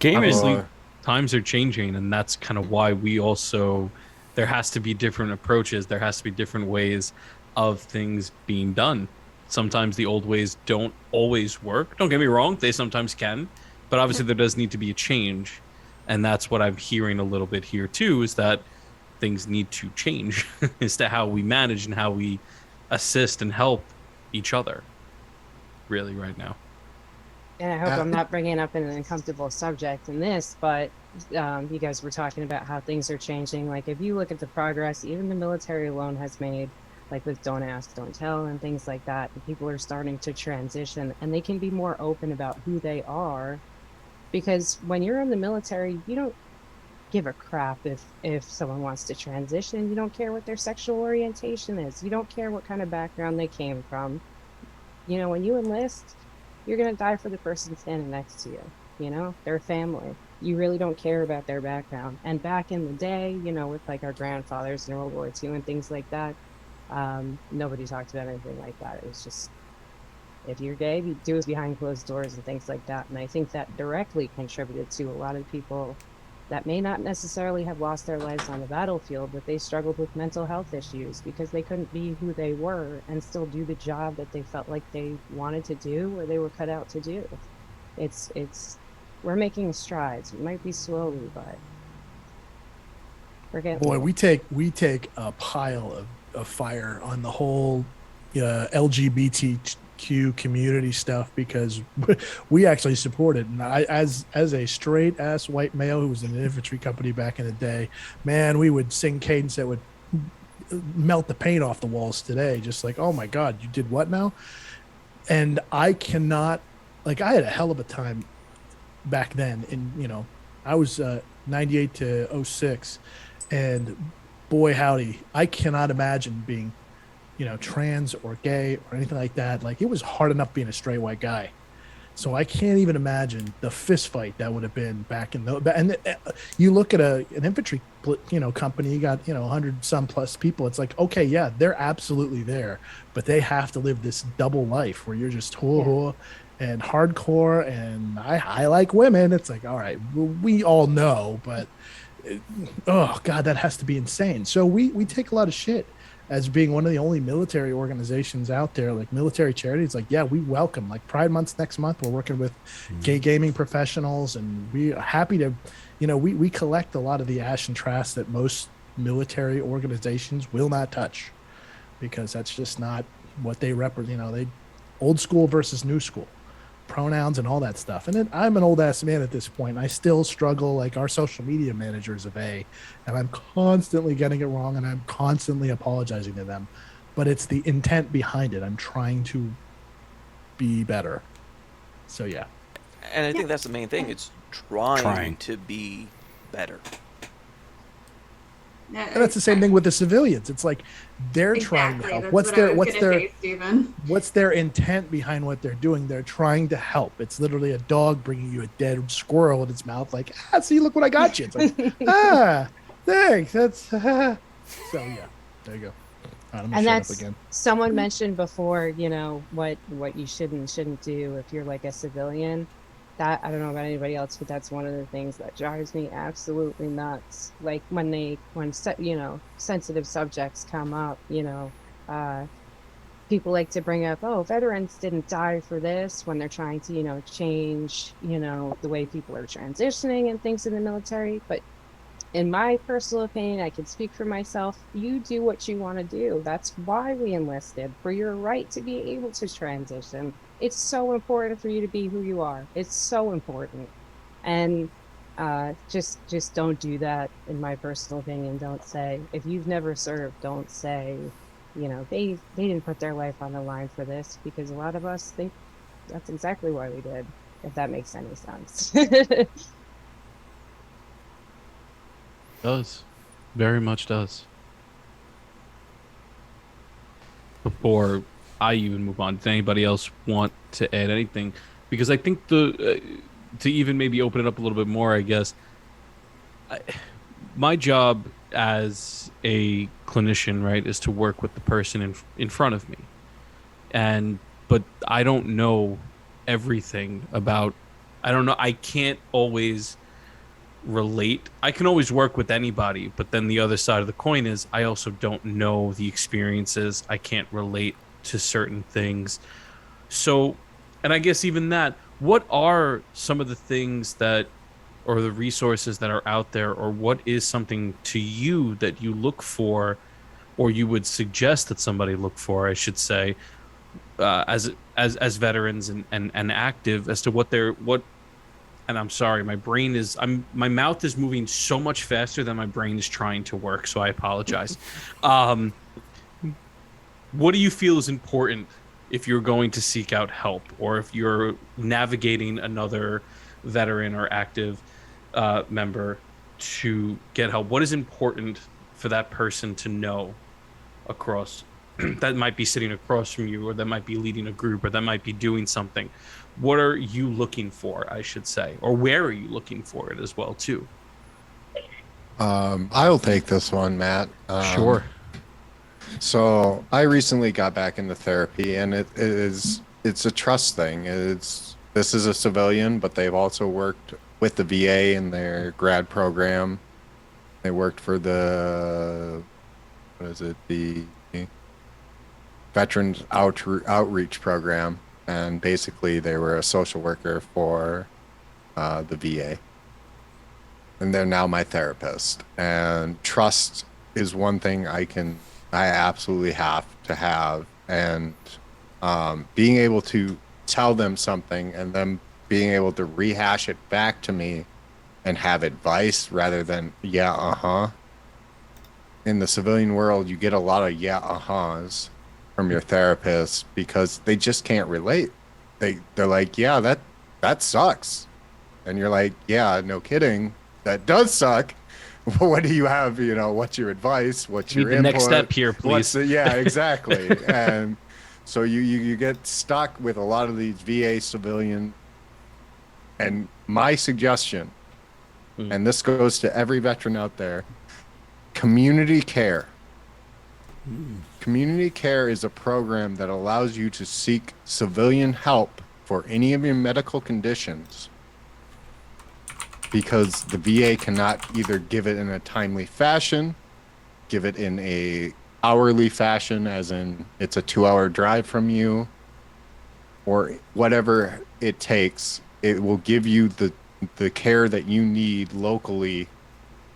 Obviously, times are changing, and that's kind of why we also, there has to be different approaches. There has to be different ways of things being done. Sometimes the old ways don't always work. Don't get me wrong, they sometimes can, but obviously there does need to be a change. And that's what I'm hearing a little bit here too, is that things need to change as to how we manage and how we assist and help each other really right now. And I hope I'm not bringing up an uncomfortable subject in this, but you guys were talking about how things are changing. Like, if you look at the progress even the military alone has made, like with Don't Ask, Don't Tell and things like that, people are starting to transition and they can be more open about who they are. Because when you're in the military, you don't give a crap if someone wants to transition. You don't care what their sexual orientation is. You don't care what kind of background they came from. When you enlist, you're going to die for the person standing next to you. You know, their family. You really don't care about their background. And back in the day, you know, with like our grandfathers in World War II and things like that, nobody talked about anything like that. It was just, if you're gay, you do it behind closed doors and things like that. And I think that directly contributed to a lot of people that may not necessarily have lost their lives on the battlefield, but they struggled with mental health issues because they couldn't be who they were and still do the job that they felt like they wanted to do or they were cut out to do. We're making strides. It might be slowly, but we're getting Boy, there. we take a pile of fire on the whole LGBTQ community stuff because we actually support it. And I, as a straight ass white male who was in an infantry company back in the day, man, we would sing cadence that would melt the paint off the walls today. Just like, oh my God, you did what now? And I cannot, like, I had a hell of a time back then. And, you know, I was 98 to 06. And boy, howdy, I cannot imagine being, you know, trans or gay or anything like that. Like, it was hard enough being a straight white guy. So I can't even imagine the fist fight that would have been back in the, and you look at an infantry, you know, company, you got, you know, 100 some plus people. It's like, okay, yeah, they're absolutely there, but they have to live this double life where you're just and hardcore. And I like women. It's like, all right, we all know, but oh God, that has to be insane. So we take a lot of shit as being one of the only military organizations out there, like military charities. Like, yeah, we welcome, like, Pride Month next month, we're working with gay gaming professionals, and we are happy to, you know, we collect a lot of the ash and trash that most military organizations will not touch, because that's just not what they represent. You know, they old school versus new school pronouns and all that stuff. And then I'm an old ass man at this point, and I still struggle. Like, our social media managers of and I'm constantly getting it wrong, and I'm constantly apologizing to them, but it's the intent behind it. I'm trying to be better. So yeah. And I think that's the main thing. It's trying to be better. And that's the same thing with the civilians. It's like they're trying to help. What's their intent behind what they're doing? They're trying to help. It's literally a dog bringing you a dead squirrel in its mouth, like, see, look what I got you. It's like, thanks. That's so yeah. There you go. All right, I'm gonna And shut that's up again. someone mentioned before, you know, what you should and shouldn't do if you're like a civilian. That, I don't know about anybody else, but that's one of the things that drives me absolutely nuts. Like when you know, sensitive subjects come up, you know, people like to bring up, oh, veterans didn't die for this, when they're trying to, you know, change, you know, the way people are transitioning and things in the military. But in my personal opinion, I can speak for myself, you do what you want to do. That's why we enlisted, for your right to be able to transition. It's so important for you to be who you are. It's so important. And just don't do that, in my personal opinion. Don't say, if you've never served, don't say, you know, they didn't put their life on the line for this, because a lot of us think that's exactly why we did, if that makes any sense. Does. Very much does. Before I even move on, does anybody else want to add anything? Because I think to even maybe open it up a little bit more, I guess, my job as a clinician, right, is to work with the person in front of me. But I don't know everything about, I can't always relate. I can always work with anybody, but then the other side of the coin is I also don't know the experiences. I can't relate to certain things. So, and I guess even that, what are some of the things that, or the resources that are out there, or what is something to you that you look for, or you would suggest that somebody look for, I should say, as veterans and active, as to what and I'm sorry, my mouth is moving so much faster than my brain is trying to work, so I apologize. What do you feel is important if you're going to seek out help, or if you're navigating another veteran or active member to get help? What is important for that person to know across that might be sitting across from you, or that might be leading a group, or that might be doing something. What are you looking for, I should say, or where are you looking for it as well too? I'll take this one, Matt. Sure. So I recently got back into therapy, and it's a trust thing. This is a civilian, but they've also worked with the VA in their grad program. They worked for the Veterans Outreach Program, and basically they were a social worker for the VA. And they're now my therapist. And trust is one thing I absolutely have to have. And being able to tell them something and them being able to rehash it back to me and have advice rather than, yeah, uh-huh. In the civilian world, you get a lot of yeah, uh-huhs from your therapist because they just can't relate. They're like, yeah, that sucks. And you're like, yeah, no kidding. That does suck. What do you have? What's your advice? What's your the input? next step here, please? Yeah, exactly. And so you get stuck with a lot of these VA civilian. And my suggestion, and this goes to every veteran out there, community care. Community care is a program that allows you to seek civilian help for any of your medical conditions, because the VA cannot either give it in a timely fashion, give it in a hourly fashion, as in it's a 2-hour drive from you, or whatever it takes. It will give you the care that you need locally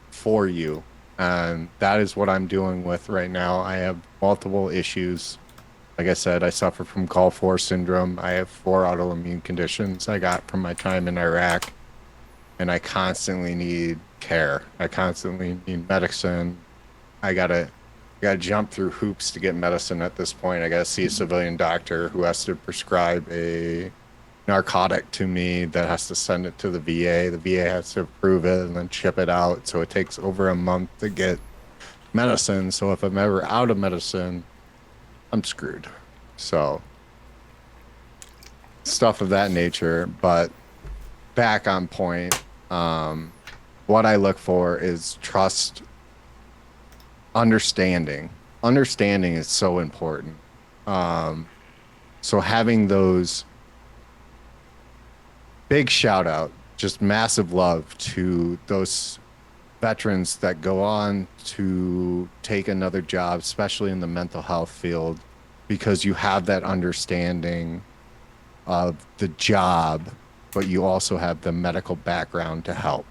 for you. And that is what I'm doing with right now. I have multiple issues. Like I said, I suffer from Gulf War syndrome. I have 4 autoimmune conditions I got from my time in Iraq. And I constantly need care. I constantly need medicine. I gotta jump through hoops to get medicine at this point. I gotta see a civilian doctor who has to prescribe a narcotic to me, that has to send it to the VA. The VA has to approve it and then ship it out. So it takes over a month to get medicine. So if I'm ever out of medicine, I'm screwed. So stuff of that nature. But back on point, what I look for is trust, understanding. Understanding is so important. So having those, big shout out, just massive love to those veterans that go on to take another job, especially in the mental health field, because you have that understanding of the job, but you also have the medical background to help.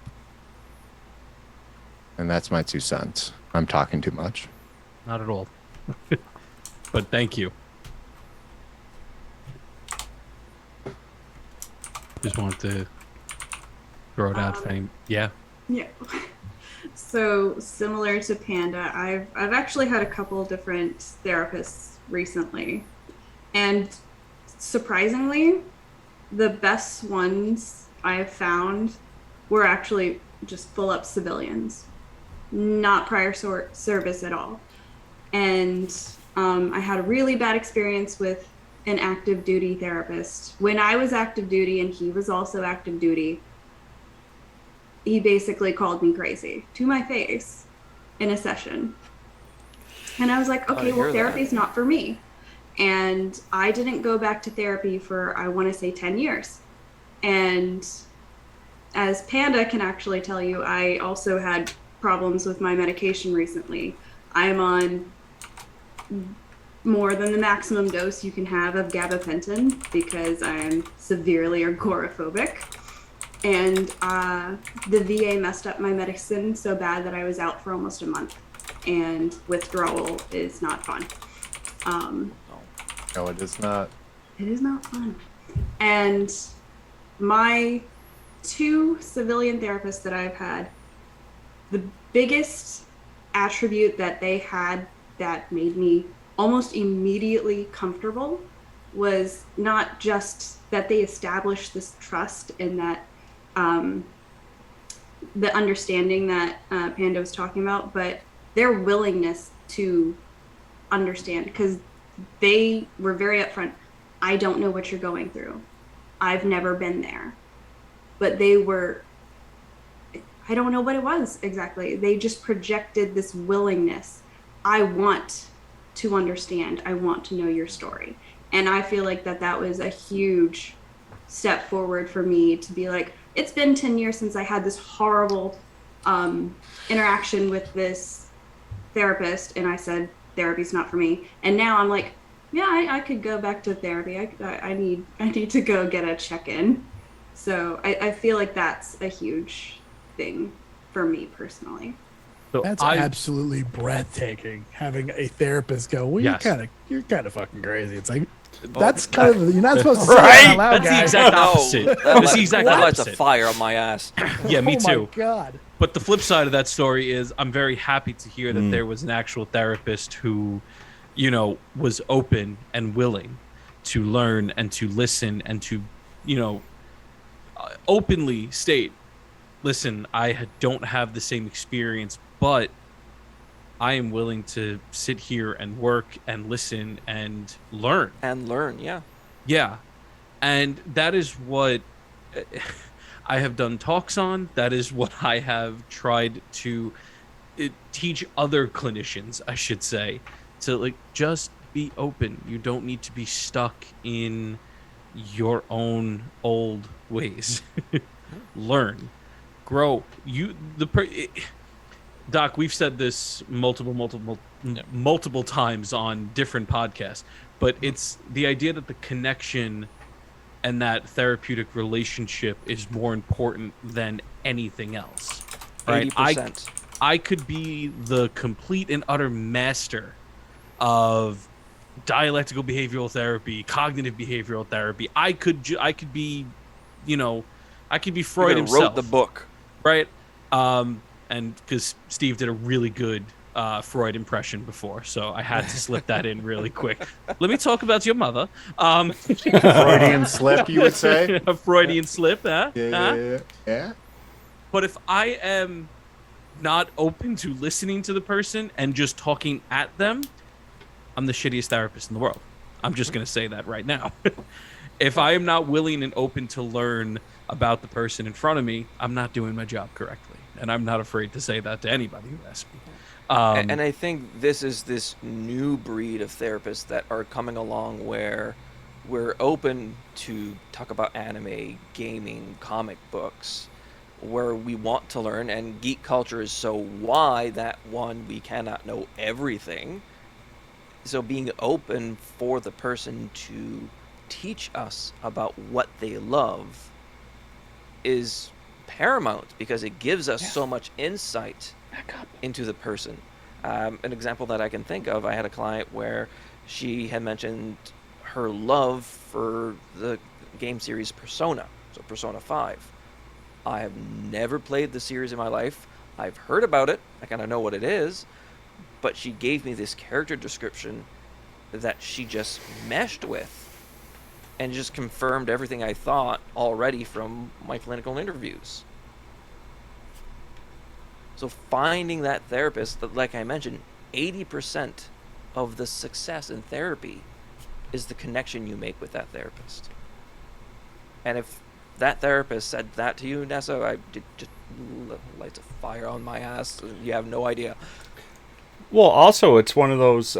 And that's my 2 cents. I'm talking too much. Not at all. But thank you. Just wanted to throw it out. Yeah. So similar to Panda, I've actually had a couple different therapists recently, and surprisingly, the best ones I have found were actually just full up civilians, not prior service at all. And I had a really bad experience with an active duty therapist. When I was active duty and he was also active duty, he basically called me crazy to my face in a session. And I was like, okay, well, therapy's not for me. And I didn't go back to therapy for, I want to say 10 years. And as Panda can actually tell you, I also had problems with my medication recently. I'm on more than the maximum dose you can have of gabapentin because I'm severely agoraphobic. And the VA messed up my medicine so bad that I was out for almost a month. And withdrawal is not fun. No, it is not. It is not fun. And my 2 civilian therapists that I've had, the biggest attribute that they had that made me almost immediately comfortable was not just that they established this trust and that the understanding that Panda was talking about, but their willingness to understand, because they were very upfront. I don't know what you're going through. I've never been there. But they were, I don't know what it was exactly. They just projected this willingness. I want to understand. I want to know your story. And I feel like that was a huge step forward for me to be like, it's been 10 years since I had this horrible interaction with this therapist, and I said, therapy's not for me. And now I'm like, yeah, I could go back to therapy. I need to go get a check-in. So I feel like that's a huge thing for me personally. So That's absolutely breathtaking. Having a therapist go, well, Yes. you're kind of fucking crazy. It's like, that's kind of, you're not supposed to say that Right? out loud, That's the guys. exact No, opposite. that That's lights- the exact that lights a opposite. fire on my ass. Yeah, me Oh my too. God. But the flip side of that story is I'm very happy to hear that there was an actual therapist who, you know, was open and willing to learn and to listen and to, you know, openly state, listen, don't have the same experience, but I am willing to sit here and work and listen and learn. And learn, yeah. Yeah. And that is what I have done talks on. That is what I have tried to teach other clinicians, I should say, to like just be open. You don't need to be stuck in your own old ways. Learn, grow. Doc, we've said this multiple times on different podcasts, but it's the idea that the connection and that therapeutic relationship is more important than anything else. Right? 80%. I could be the complete and utter master of dialectical behavioral therapy, cognitive behavioral therapy. I could be, you know, I could be Freud You himself. wrote the book. Right? And because Steve did a really good Freud impression before, so I had to slip that in really quick. Let me talk about your mother. Freudian slip, you would say? A Freudian slip, huh? Yeah. But if I am not open to listening to the person and just talking at them, I'm the shittiest therapist in the world. I'm just going to say that right now. If I am not willing and open to learn about the person in front of me, I'm not doing my job correctly. And I'm not afraid to say that to anybody who asks me. And I think this is this new breed of therapists that are coming along where we're open to talk about anime, gaming, comic books, where we want to learn, and geek culture is so wide that, one, we cannot know everything. So being open for the person to teach us about what they love is paramount, because it gives us so much insight into the person. An example that I can think of, I had a client where she had mentioned her love for the game series Persona, so Persona 5. I have never played the series in my life. I've heard about it. I kind of know what it is. But she gave me this character description that she just meshed with and just confirmed everything I thought already from my clinical interviews. So finding that therapist, that, like I mentioned, 80% of the success in therapy is the connection you make with that therapist. And if that therapist said that to you, Nessa, I did just lights a fire on my ass. You have no idea. Well, also, it's one of those,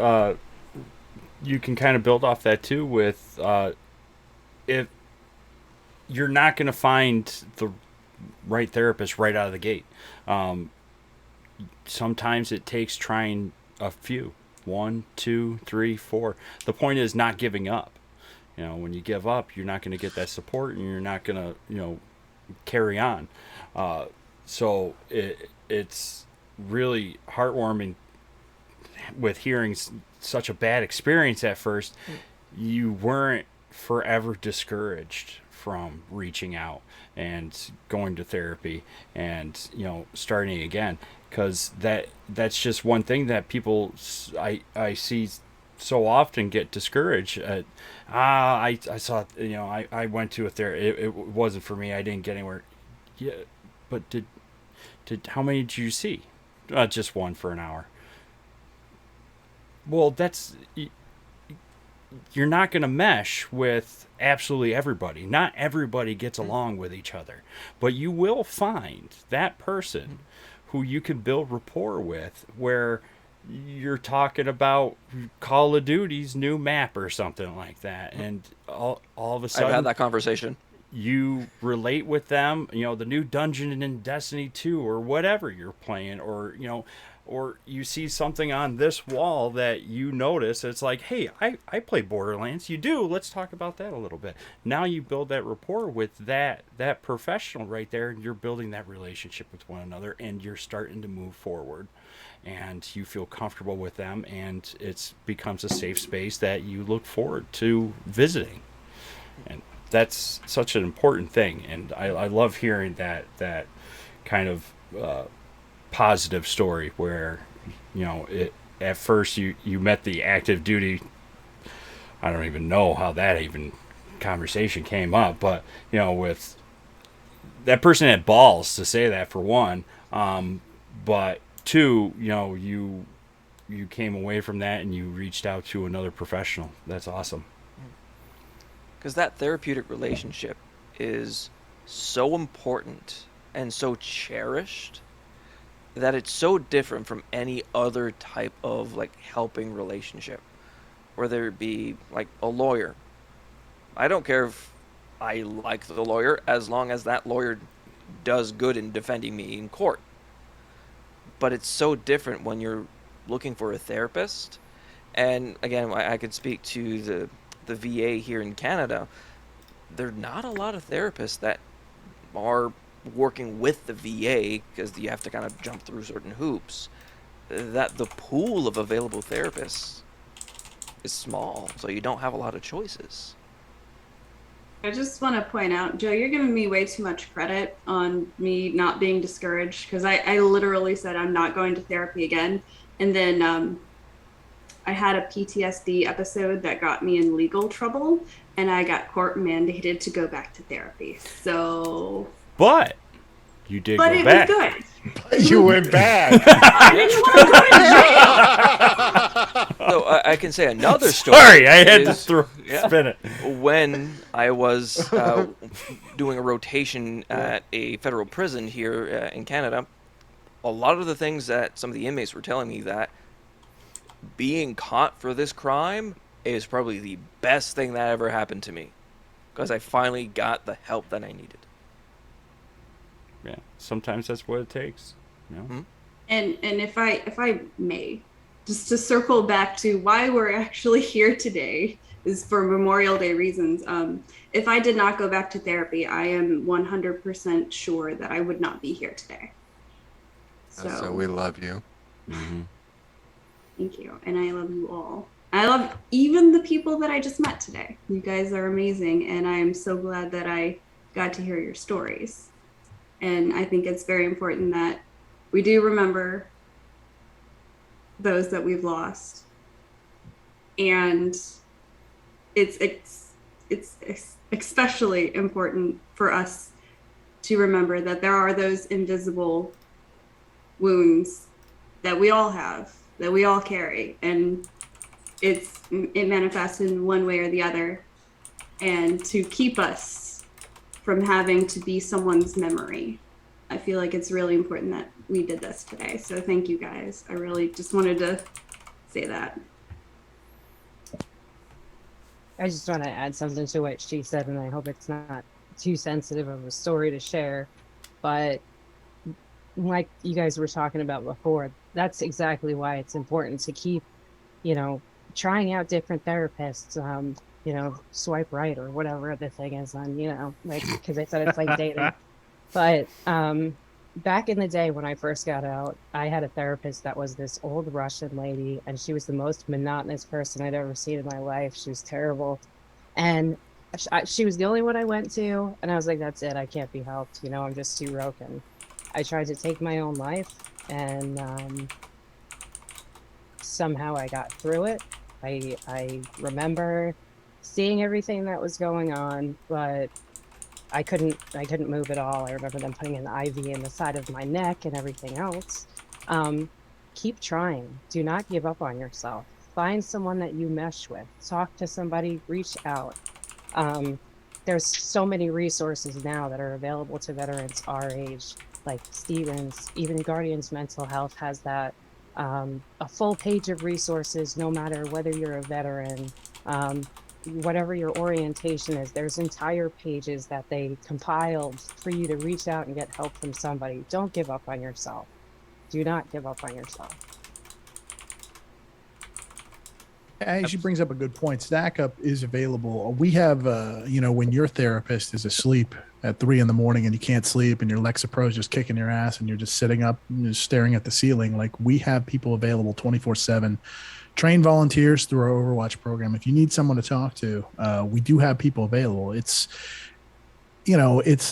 you can kind of build off that too with, if you're not going to find the right therapist right out of the gate. Sometimes it takes trying a few, 1, 2, 3, 4. The point is not giving up. You know, when you give up, you're not going to get that support, and you're not going to, you know, carry on. So it's really heartwarming with hearing such a bad experience at first. You weren't forever discouraged from reaching out and going to therapy and, you know, starting again, because that's just one thing that people I see so often get discouraged at. I saw, you know, I went to a therapist, it wasn't for me, I didn't get anywhere. Yeah, but did how many did you see? Just one for an hour. Well, you're not going to mesh with absolutely everybody. Not everybody gets along with each other, but you will find that person who you can build rapport with, where you're talking about Call of Duty's new map or something like that, and all of a sudden I've had that conversation. you relate with them, the new dungeon in Destiny 2 or whatever you're playing, or or you see something on this wall that you notice. It's like, hey, I play Borderlands. You do? Let's talk about that a little bit. Now you build that rapport with that professional right there, and you're building that relationship with one another, and you're starting to move forward, and you feel comfortable with them, and it becomes a safe space that you look forward to visiting. And that's such an important thing, and I love hearing that kind of positive story where at first you met the active duty. I don't even know how that even conversation came up, but with that person had balls to say that, for one, but two, you came away from that and you reached out to another professional. That's awesome. Because that therapeutic relationship is so important and so cherished that it's so different from any other type of helping relationship, whether it be like a lawyer. I don't care if I like the lawyer as long as that lawyer does good in defending me in court. But it's so different when you're looking for a therapist. And again, I could speak to the VA here in Canada. There are not a lot of therapists that are working with the VA, because you have to kind of jump through certain hoops. That the pool of available therapists is small, so you don't have a lot of choices. I just want to point out, Joe, you're giving me way too much credit on me not being discouraged, because I literally said I'm not going to therapy again. And then I had a PTSD episode that got me in legal trouble, and I got court mandated to go back to therapy. So... But you did but go it back. was good. But you went back. I didn't want to go to jail. So I can say another story. Sorry, I had to spin it. When I was doing a rotation at a federal prison here in Canada, a lot of the things that some of the inmates were telling me, that being caught for this crime is probably the best thing that ever happened to me, because I finally got the help that I needed. Yeah, sometimes that's what it takes. And if I may, just to circle back to why we're actually here today is for Memorial Day reasons. If I did not go back to therapy, I am 100% sure that I would not be here today. So we love you. Mm-hmm. Thank you. And I love you all. I love even the people that I just met today. You guys are amazing. And I am so glad that I got to hear your stories. And I think it's very important that we do remember those that we've lost. And it's especially important for us to remember that there are those invisible wounds that we all have, that we all carry, and it manifests in one way or the other, and to keep us from having to be someone's memory. I feel like it's really important that we did this today. So thank you guys. I really just wanted to say that. I just want to add something to what she said, and I hope it's not too sensitive of a story to share. But like you guys were talking about before, that's exactly why it's important to keep, trying out different therapists, swipe right or whatever the thing is on, because I said it's like dating. But back in the day when I first got out, I had a therapist that was this old Russian lady, and she was the most monotonous person I'd ever seen in my life. She was terrible. And she was the only one I went to, and I was like, that's it. I can't be helped. I'm just too broken. I tried to take my own life, and somehow I got through it. I remember seeing everything that was going on, but I couldn't move at all. I remember them putting an IV in the side of my neck and everything else. Keep trying. Do not give up on yourself. Find someone that you mesh with. Talk to somebody. Reach out. There's so many resources now that are available to veterans our age, like Stevens. Even Guardians Mental Health has that. A full page of resources, no matter whether you're a veteran, whatever your orientation is. There's entire pages that they compiled for you to reach out and get help from somebody. Don't give up on yourself. Do not give up on yourself. She brings up a good point. Stack Up is available. We have, when your therapist is asleep at 3 a.m. and you can't sleep and your Lexapro is just kicking your ass and you're just sitting up and just staring at the ceiling, like we have people available 24/7, trained volunteers through our Overwatch program. If you need someone to talk to, we do have people available. It's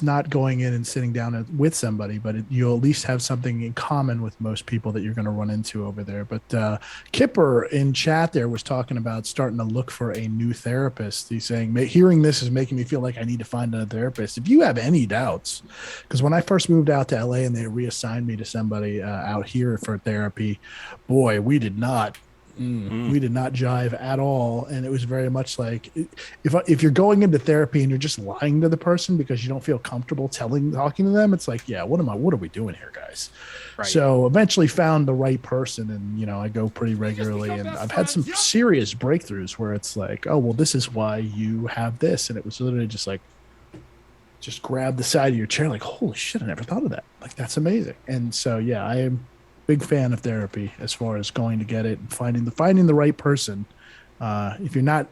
not going in and sitting down with somebody, but you'll at least have something in common with most people that you're going to run into over there. But Kipper in chat there was talking about starting to look for a new therapist. He's saying, hearing this is making me feel like I need to find a therapist. If you have any doubts, because when I first moved out to LA and they reassigned me to somebody out here for therapy, boy, we did not jive at all. And it was very much like, if you're going into therapy and you're just lying to the person because you don't feel comfortable talking to them, it's like, yeah, what are we doing here, guys? Right. So eventually found the right person, and I go pretty regularly, and I've had some serious breakthroughs where it's like, oh, well, this is why you have this. And it was literally just like, just grab the side of your chair, like, holy shit, I never thought of that. Like, that's amazing. And so, yeah, I am big fan of therapy as far as going to get it and finding the right person. If you're not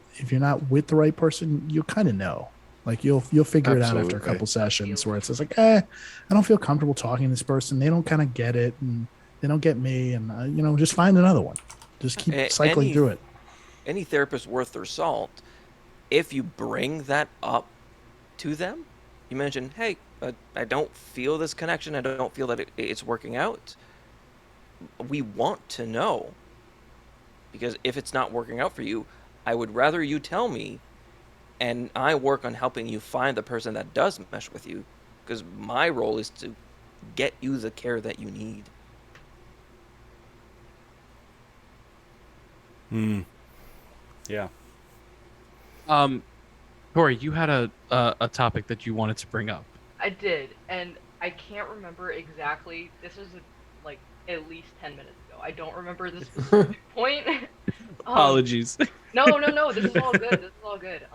with the right person, you'll kind of know. Like you'll figure it out after a couple sessions where it's just like, I don't feel comfortable talking to this person. They don't kind of get it, and they don't get me, and just find another one. Just keep cycling through it. Any therapist worth their salt, if you bring that up to them, you mention, hey, I don't feel this connection. I don't feel that it's working out. We want to know, because if it's not working out for you, I would rather you tell me, and I work on helping you find the person that does mesh with you, because my role is to get you the care that you need. Yeah. Tori, you had a topic that you wanted to bring up. I did, and I can't remember exactly. This was like at least 10 minutes ago. I don't remember the specific point. Apologies. No. This is all good.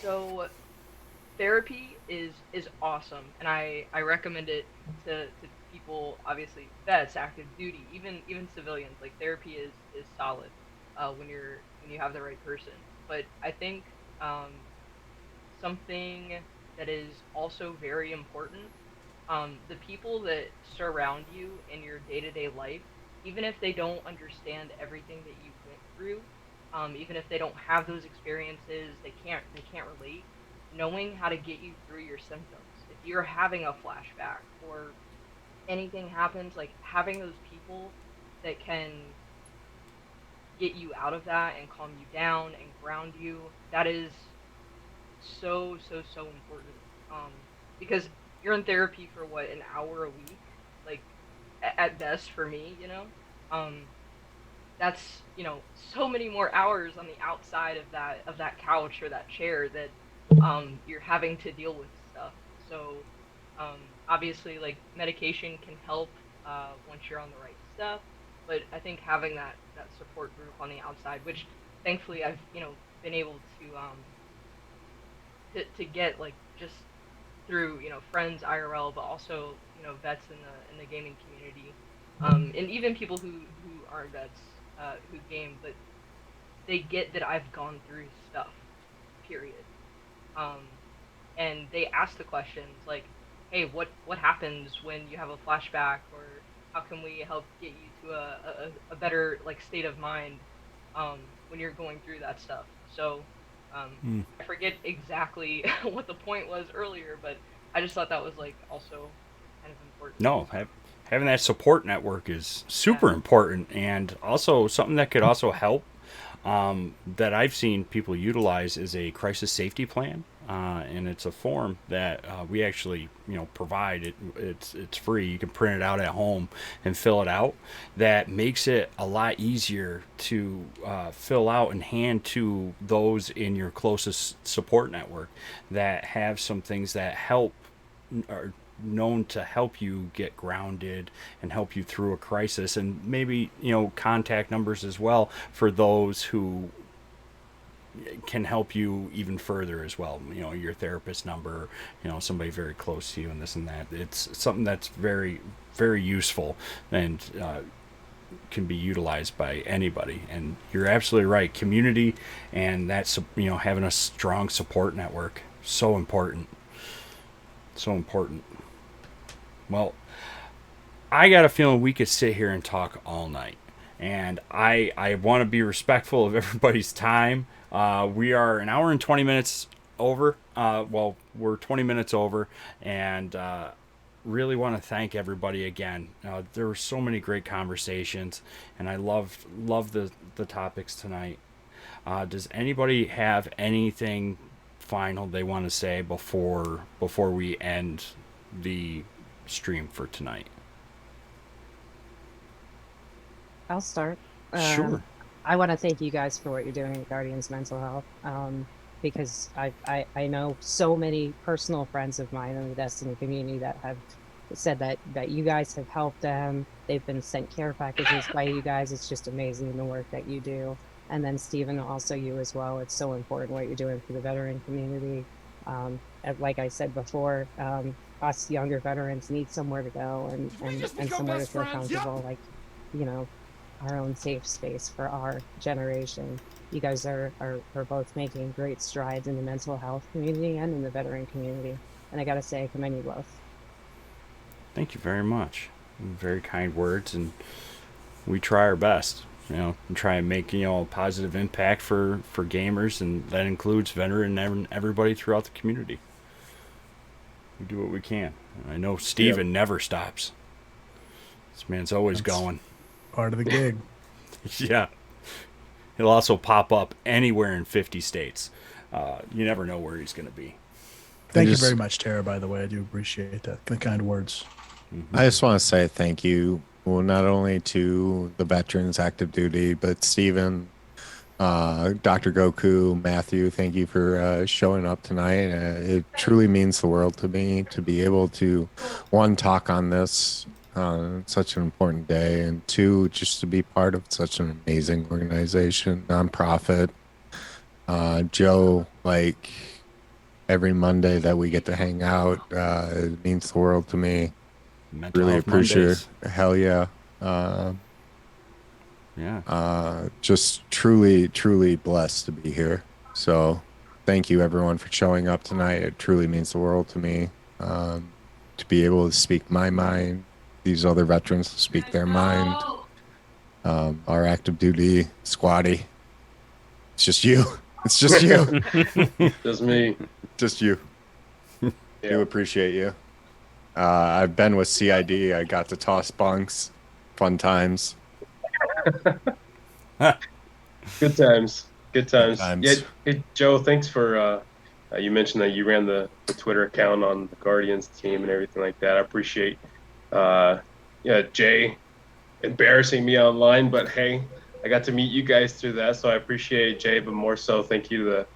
So therapy is awesome, and I recommend it to people, obviously vets, active duty, even civilians. Like therapy is solid when you have the right person. But I think something that is also very important, the people that surround you in your day-to-day life, even if they don't understand everything that you went through, even if they don't have those experiences, they can't relate, knowing how to get you through your symptoms. If you're having a flashback or anything happens, like having those people that can get you out of that and calm you down and ground you, that is so important. Because you're in therapy for what, an hour a week, like at best for me, that's so many more hours on the outside of that couch or that chair that you're having to deal with stuff. So obviously, like, medication can help once you're on the right stuff, but I think having that support group on the outside, which thankfully I've been able to get, like, just through friends IRL, but also vets in the gaming community, and even people who aren't vets who game, but they get that I've gone through stuff, period. And they ask the questions like, hey, what happens when you have a flashback, or how can we help get you to a better, like, state of mind when you're going through that stuff. So I forget exactly what the point was earlier, but I just thought that was, like, also kind of important. No, having that support network is super important, and also something that could also help that I've seen people utilize is a crisis safety plan. And it's a form that we actually, provide. It's free. You can print it out at home and fill it out. That makes it a lot easier to fill out and hand to those in your closest support network that have some things that help, are known to help you get grounded and help you through a crisis, and maybe contact numbers as well for those who can help you even further as well. Your therapist number, somebody very close to you, and this and that. It's something that's very, very useful and can be utilized by anybody. And you're absolutely right. Community and that's, having a strong support network, so important. So important. Well, I got a feeling we could sit here and talk all night. And I want to be respectful of everybody's time. We are an hour and 20 minutes over. We're 20 minutes over, and really want to thank everybody again. There were so many great conversations, and I love the topics tonight. Does anybody have anything final they want to say before we end the stream for tonight? I'll start. Sure. I want to thank you guys for what you're doing at Guardians Mental Health, because I know so many personal friends of mine in the Destiny community that have said that you guys have helped them. They've been sent care packages by you guys. It's just amazing the work that you do. And then Stephen, also you as well. It's so important what you're doing for the veteran community. And like I said before, us younger veterans need somewhere to go and somewhere to feel comfortable, like, our own safe space for our generation. You guys are both making great strides in the mental health community and in the veteran community. And I gotta say, I commend you both. Thank you very much. Very kind words, and we try our best, and try and make, a positive impact for gamers, and that includes veteran and everybody throughout the community. We do what we can. I know Steven never stops. This man's always going. Part of the gig. Yeah. He'll also pop up anywhere in 50 states. You never know where he's going to be. Thank you very much, Tara, by the way. I do appreciate that. The kind words. Mm-hmm. I just want to say thank you, not only to the veterans active duty, but Stephen, Dr. Goku, Matthew, thank you for showing up tonight. It truly means the world to me to be able to, one, talk on this such an important day, and two, just to be part of such an amazing organization, nonprofit. Joe, like every Monday that we get to hang out, it means the world to me. Mental really Health appreciate Mondays. it. Hell yeah. Just truly blessed to be here. So thank you everyone for showing up tonight. It truly means the world to me. To be able to speak my mind, these other veterans to speak their mind. Our active duty squatty. It's just you. It's just you. Just me. Just you. Do appreciate you. I've been with CID. I got to toss bunks. Fun times. Good times. Good times. Times. Yeah, hey, Joe, thanks for you mentioned that you ran the Twitter account on the Guardians team and everything like that. I appreciate Jay embarrassing me online, but hey, I got to meet you guys through that, so I appreciate Jay, but more so thank you to the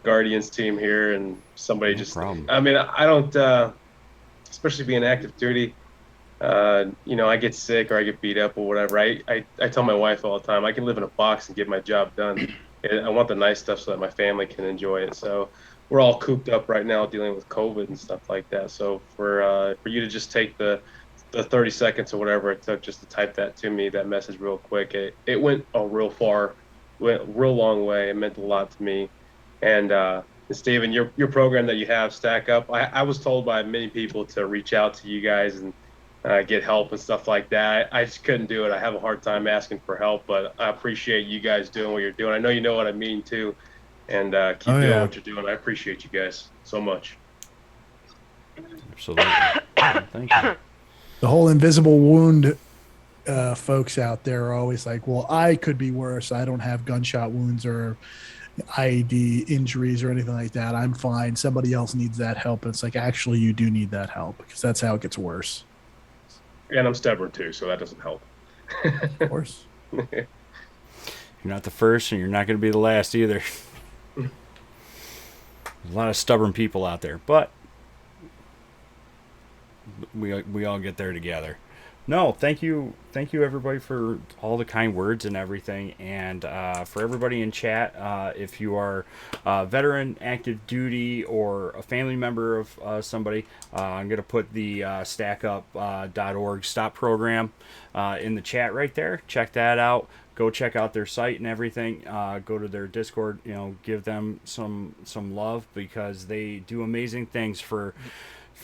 Guardians team here, and somebody I mean, I don't especially being active duty, I get sick or I get beat up or whatever. I tell my wife all the time, I can live in a box and get my job done. I want the nice stuff so that my family can enjoy it. So we're all cooped up right now dealing with COVID and stuff like that. So for you to just take the 30 seconds or whatever it took just to type that to me, that message real quick, it went a real long way. It meant a lot to me. And Steven, your program that you have, Stack Up, I was told by many people to reach out to you guys and get help and stuff like that. I just couldn't do it. I have a hard time asking for help, but I appreciate you guys doing what you're doing. I know you know what I mean too, and keep doing what you're doing. I appreciate you guys so much. Absolutely. Thank you. The whole invisible wound folks out there are always like, well, I could be worse. I don't have gunshot wounds or IED injuries or anything like that. I'm fine. Somebody else needs that help. And it's like, actually, you do need that help because that's how it gets worse. And I'm stubborn too, so that doesn't help. Of course. You're not the first, and you're not going to be the last either. There's a lot of stubborn people out there, but we all get there together. No, thank you everybody for all the kind words and everything, and for everybody in chat. If you are a veteran, active duty, or a family member of somebody, I'm gonna put the StackUp.org stop program in the chat right there. Check that out. Go check out their site and everything. Go to their Discord. Give them some love because they do amazing things for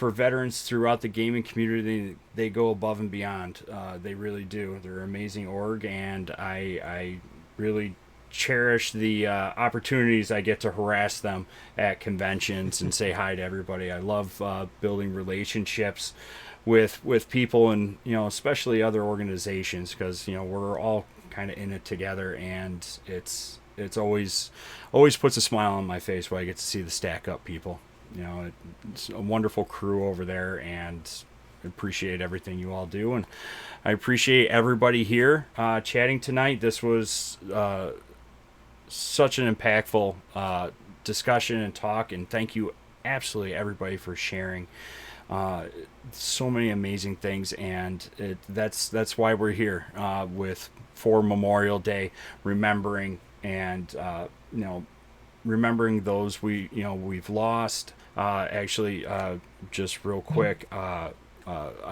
veterans throughout the gaming community. They go above and beyond. They really do. They're an amazing org, and I really cherish the opportunities I get to harass them at conventions and say hi to everybody. I love building relationships with people, and especially other organizations, because we're all kind of in it together, and it's always puts a smile on my face when I get to see the Stack Up people. It's a wonderful crew over there, and I appreciate everything you all do, and I appreciate everybody here chatting tonight. This was such an impactful discussion and talk, and thank you absolutely everybody for sharing so many amazing things, and that's why we're here for Memorial Day, remembering and remembering those we've lost. Actually, just real quick, I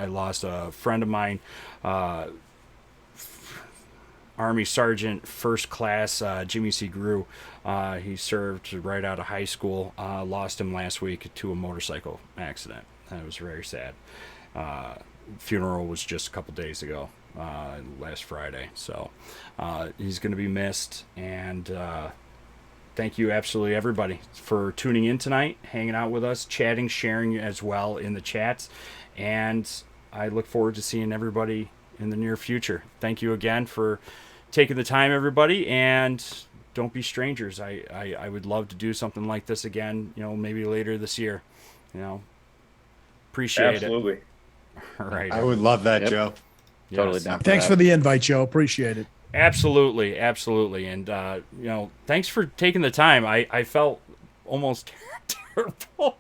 lost a friend of mine, Army Sergeant First Class Jimmy C. Grew. He served right out of high school. Lost him last week to a motorcycle accident. That was very sad. Funeral was just a couple days ago, last Friday. So he's going to be missed, and thank you absolutely everybody for tuning in tonight, hanging out with us, chatting, sharing as well in the chats, and I look forward to seeing everybody in the near future. Thank you again for taking the time, everybody, and don't be strangers. I would love to do something like this again, maybe later this year. Appreciate Absolutely. it. All right. I would love that, Yep. Joe. Totally down. Thanks for the invite, Joe. Appreciate it. Absolutely, and thanks for taking the time. I felt almost terrible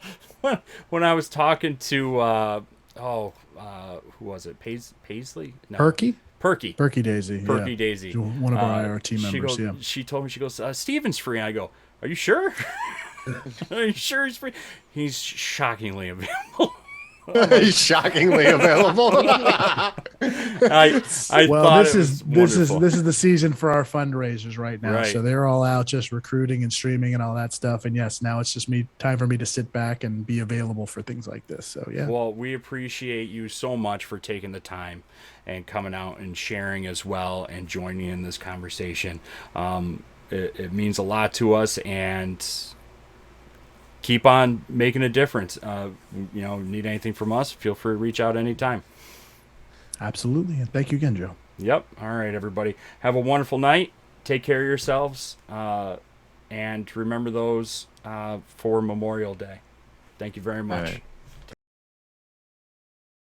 when I was talking to who was it? Paisley? No. Perky Daisy. Yeah. Daisy. One of our IR team members. She told me, she goes, Steven's free. And I go, are you sure? Are you sure he's free? He's shockingly available. He's shockingly available. I well, thought this is wonderful. the season for our fundraisers right now. Right. So they're all out just recruiting and streaming and all that stuff. And yes, now it's just time for me to sit back and be available for things like this. So yeah. Well, we appreciate you so much for taking the time and coming out and sharing as well and joining in this conversation. It means a lot to us, and keep on making a difference. Need anything from us, feel free to reach out anytime. Absolutely. And thank you again, Joe. Yep. All right, everybody. Have a wonderful night. Take care of yourselves. And remember those for Memorial Day. Thank you very much. All right.